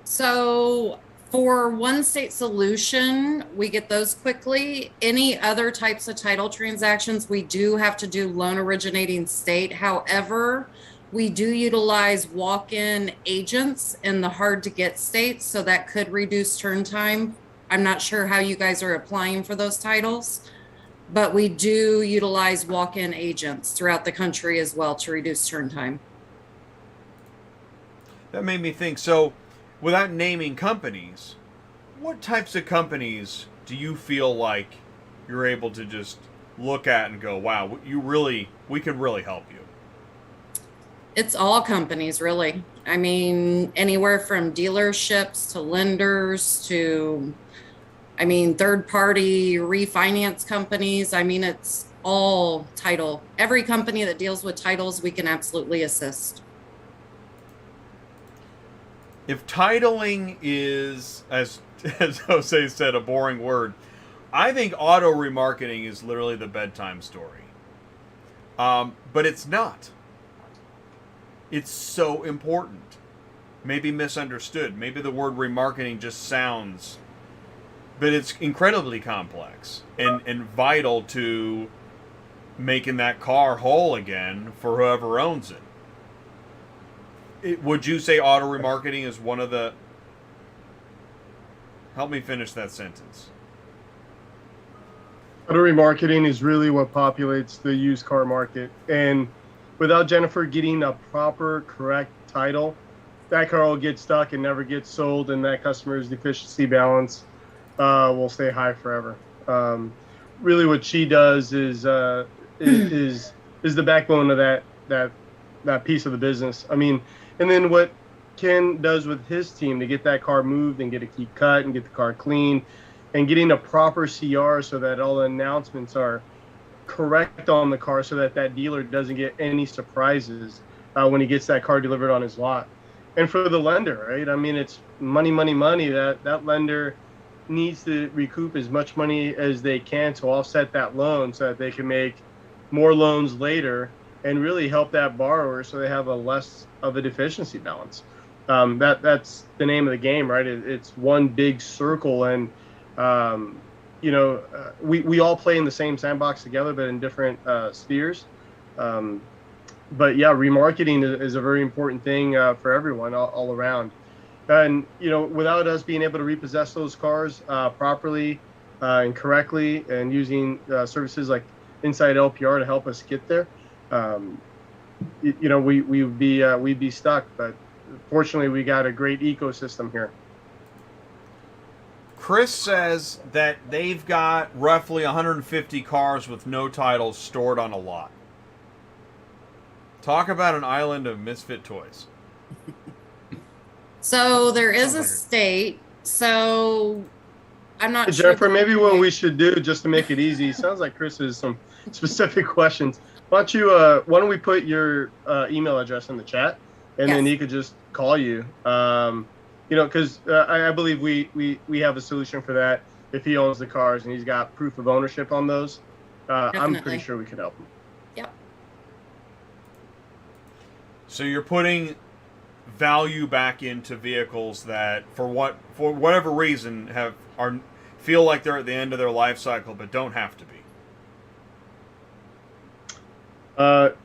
So for one state solution, we get those quickly. Any other types of title transactions, we do have to do loan originating state. However, we do utilize walk-in agents in the hard to get states, so that could reduce turn time. I'm not sure how you guys are applying for those titles, but we do utilize walk-in agents throughout the country as well to reduce turn time. That made me think. So, without naming companies, what types of companies do you feel like you're able to just look at and go, wow, we can really help you? It's all companies, really. I mean, anywhere from dealerships to lenders to, I mean, third-party refinance companies. I mean, it's all title. Every company that deals with titles, we can absolutely assist. If titling is, as Jose said, a boring word, I think auto remarketing is literally the bedtime story. But it's not. It's so important. Maybe misunderstood. Maybe the word remarketing just sounds, but it's incredibly complex and vital to making that car whole again for whoever owns it. Would you say auto remarketing is one of the... Help me finish that sentence. Auto remarketing is really what populates the used car market. And without Jennifer getting a proper, correct title, that car will get stuck and never get sold, and that customer's deficiency balance will stay high forever. Really what she does is the backbone of that piece of the business. I mean, and then what Ken does with his team to get that car moved and get a key cut and get the car clean and getting a proper CR so that all the announcements are correct on the car so that that dealer doesn't get any surprises when he gets that car delivered on his lot. And for the lender, right? I mean, it's money. That lender needs to recoup as much money as they can to offset that loan so that they can make more loans later and really help that borrower so they have a less of a deficiency balance. That's the name of the game, right? It's one big circle, and we all play in the same sandbox together, but in different spheres. But yeah, remarketing is a very important thing for everyone all around. And without us being able to repossess those cars properly and correctly, and using services like Inside LPR to help us get there, we'd be stuck. But fortunately, we got a great ecosystem here. Chris says that they've got roughly 150 cars with no titles stored on a lot. Talk about an island of misfit toys. So there is a state. So I'm not sure. Jennifer, maybe what we should do, just to make it easy, sounds like Chris has some specific questions. Why don't we put your email address in the chat, and then he could just call you. Because I believe we have a solution for that. If he owns the cars and he's got proof of ownership on those, I'm pretty sure we could help him. Yep. So you're putting value back into vehicles that, for whatever reason, feel like they're at the end of their life cycle, but don't have to be.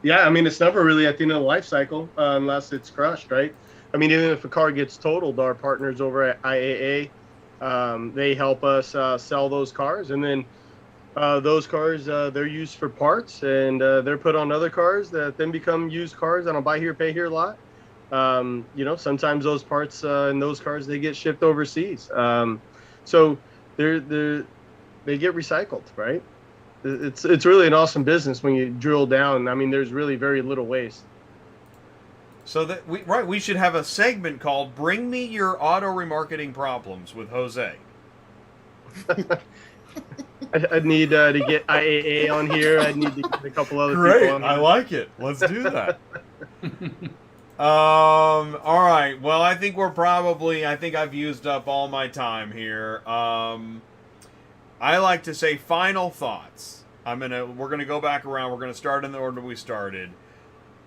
Yeah, I mean, it's never really at the end of the life cycle unless it's crushed, right? I mean, even if a car gets totaled, our partners over at IAA, they help us sell those cars, and then those cars, they're used for parts, and they're put on other cars that then become used cars on a buy here, pay here lot. Sometimes those parts in those cars, they get shipped overseas. So they get recycled, right? It's really an awesome business when you drill down. I mean, there's really very little waste. So that we should have a segment called "Bring Me Your Auto Remarketing Problems" with Jose. I'd need to get IAA on here. I'd need to get a couple other people on here. I like it. Let's do that. All right. Well, I think I've used up all my time here. I like to say final thoughts. We're gonna go back around. We're gonna start in the order we started.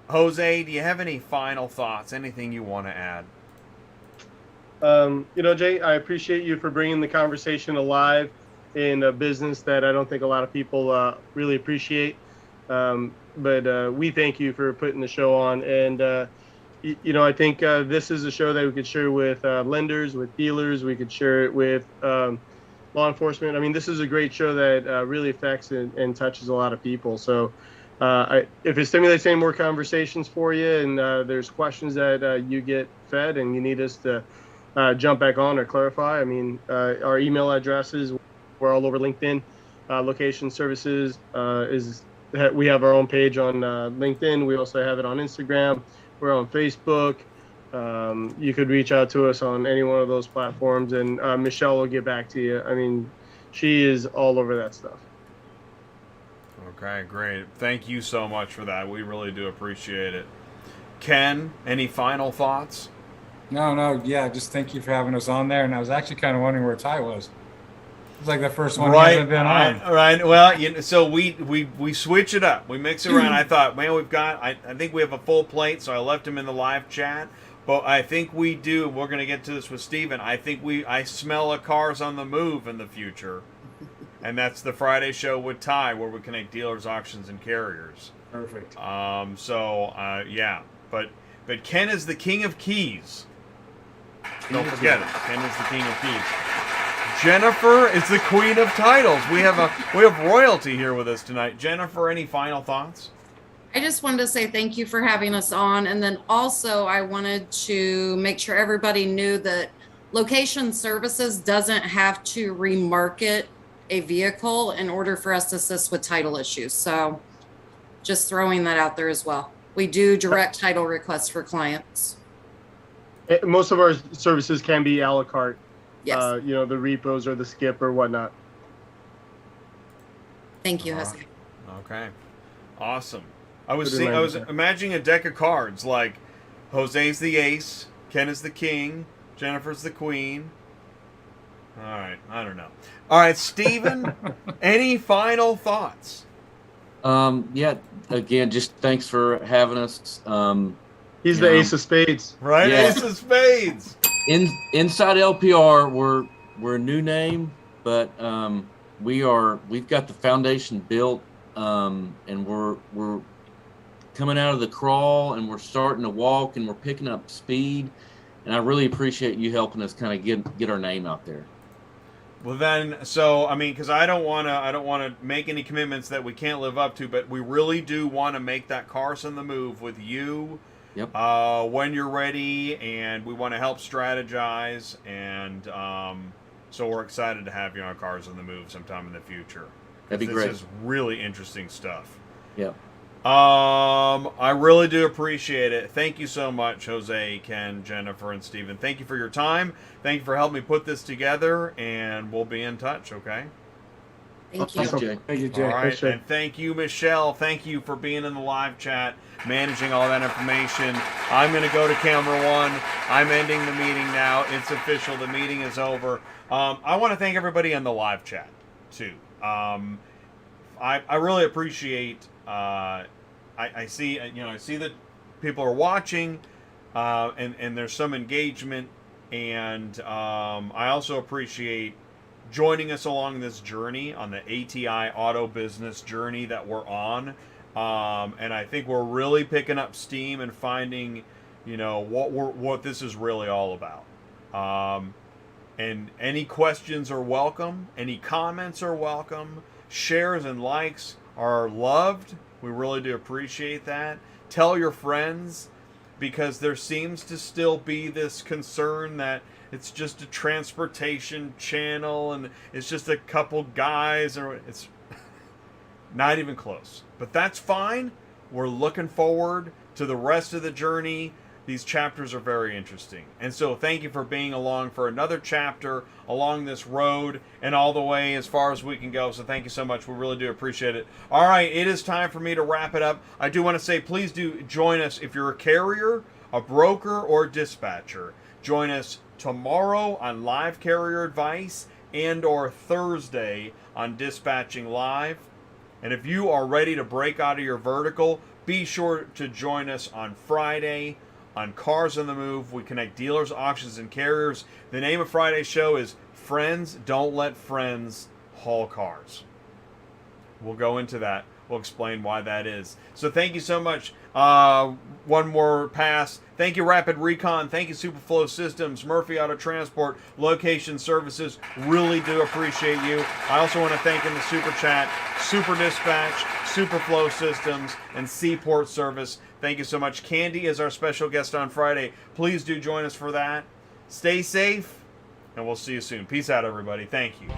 Jose, do you have any final thoughts? Anything you want to add? Jay, I appreciate you for bringing the conversation alive in a business that I don't think a lot of people really appreciate. But we thank you for putting the show on. And, I think this is a show that we could share with lenders, with dealers. We could share it with law enforcement. I mean, this is a great show that really affects and touches a lot of people. So if it stimulates any more conversations for you, and there's questions that you get fed and you need us to jump back on or clarify, I mean, our email addresses, we're all over LinkedIn. Location Services we have our own page on LinkedIn. We also have it on Instagram. We're on Facebook. You could reach out to us on any one of those platforms, and Michele will get back to you. I mean, she is all over that stuff. Okay, great. Thank you so much for that. We really do appreciate it. Ken, any final thoughts? No, yeah, just thank you for having us on there. And I was actually kind of wondering where Ty was. It's like the first one he hasn't been on. Right. Well, so we switch it up. We mix it around. I thought, man, I think we have a full plate, so I left him in the live chat. But I think we do. We're going to get to this with Steven. I smell a Cars on the Move in the future. And that's the Friday show with Ty, where we connect dealers, auctions, and carriers. Perfect. Yeah. But Ken is the king of keys. Don't forget it. Ken is the king of keys. Jennifer is the queen of titles. We have royalty here with us tonight. Jennifer, any final thoughts? I just wanted to say thank you for having us on. And then also I wanted to make sure everybody knew that Location Services doesn't have to remarket a vehicle in order for us to assist with title issues. So just throwing that out there as well. We do direct title requests for clients. Most of our services can be a la carte. Yes. The repos or the skip or whatnot. Thank you, Jose. Okay. Awesome. I was imagining a deck of cards like Jose's the ace, Ken is the king, Jennifer's the queen. All right, I don't know. All right, Steven, any final thoughts? Yeah, again, just thanks for having us. He's the ace of spades. Right? Yeah. Ace of spades. Inside LPR, we're a new name, but we've got the foundation built, and we're coming out of the crawl, and we're starting to walk, and we're picking up speed. And I really appreciate you helping us kind of get our name out there. Well then, so I mean, because I don't want to make any commitments that we can't live up to, but we really do want to make that Cars on the Move with you. Yep. When you're ready, and we want to help strategize, and so we're excited to have you on Cars on the Move sometime in the future. That'd be great. This is really interesting stuff. Yeah. I really do appreciate it. Thank you so much, Jose, Ken, Jennifer, and Steven. Thank you for your time. Thank you for helping me put this together, and we'll be in touch, okay? Thank you. Thanks, Jay. Thank you, Jay. All right, and thank you, Michele. Thank you for being in the live chat, managing all that information. I'm going to go to camera one. I'm ending the meeting now. It's official. The meeting is over. I want to thank everybody in the live chat, too. I really appreciate... I see that people are watching, and there's some engagement, and I also appreciate joining us along this journey on the ATI auto business journey that we're on, and I think we're really picking up steam and finding, what this is really all about. And any questions are welcome. Any comments are welcome. Shares and likes are loved. We really do appreciate that. Tell your friends, because there seems to still be this concern that it's just a transportation channel and it's just a couple guys, and it's not even close. But that's fine. We're looking forward to the rest of the journey. These chapters are very interesting. And so thank you for being along for another chapter along this road and all the way as far as we can go. So thank you so much. We really do appreciate it. All right, it is time for me to wrap it up. I do want to say, please do join us if you're a carrier, a broker, or a dispatcher. Join us tomorrow on Live Carrier Advice and/or Thursday on Dispatching Live. And if you are ready to break out of your vertical, be sure to join us on Friday on Cars on the Move. We connect dealers, auctions, and carriers. The name of Friday's show is Friends Don't Let Friends Haul Cars. We'll go into that. We'll explain why that is. So thank you so much. One more pass. Thank you, Rapid Recon. Thank you, Superflow Systems, Murphy Auto Transport, Location Services. Really do appreciate you. I also want to thank in the Super Chat, Super Dispatch, Superflow Systems, and Seaport Service. Thank you so much. Candy is our special guest on Friday. Please do join us for that. Stay safe, and we'll see you soon. Peace out, everybody. Thank you.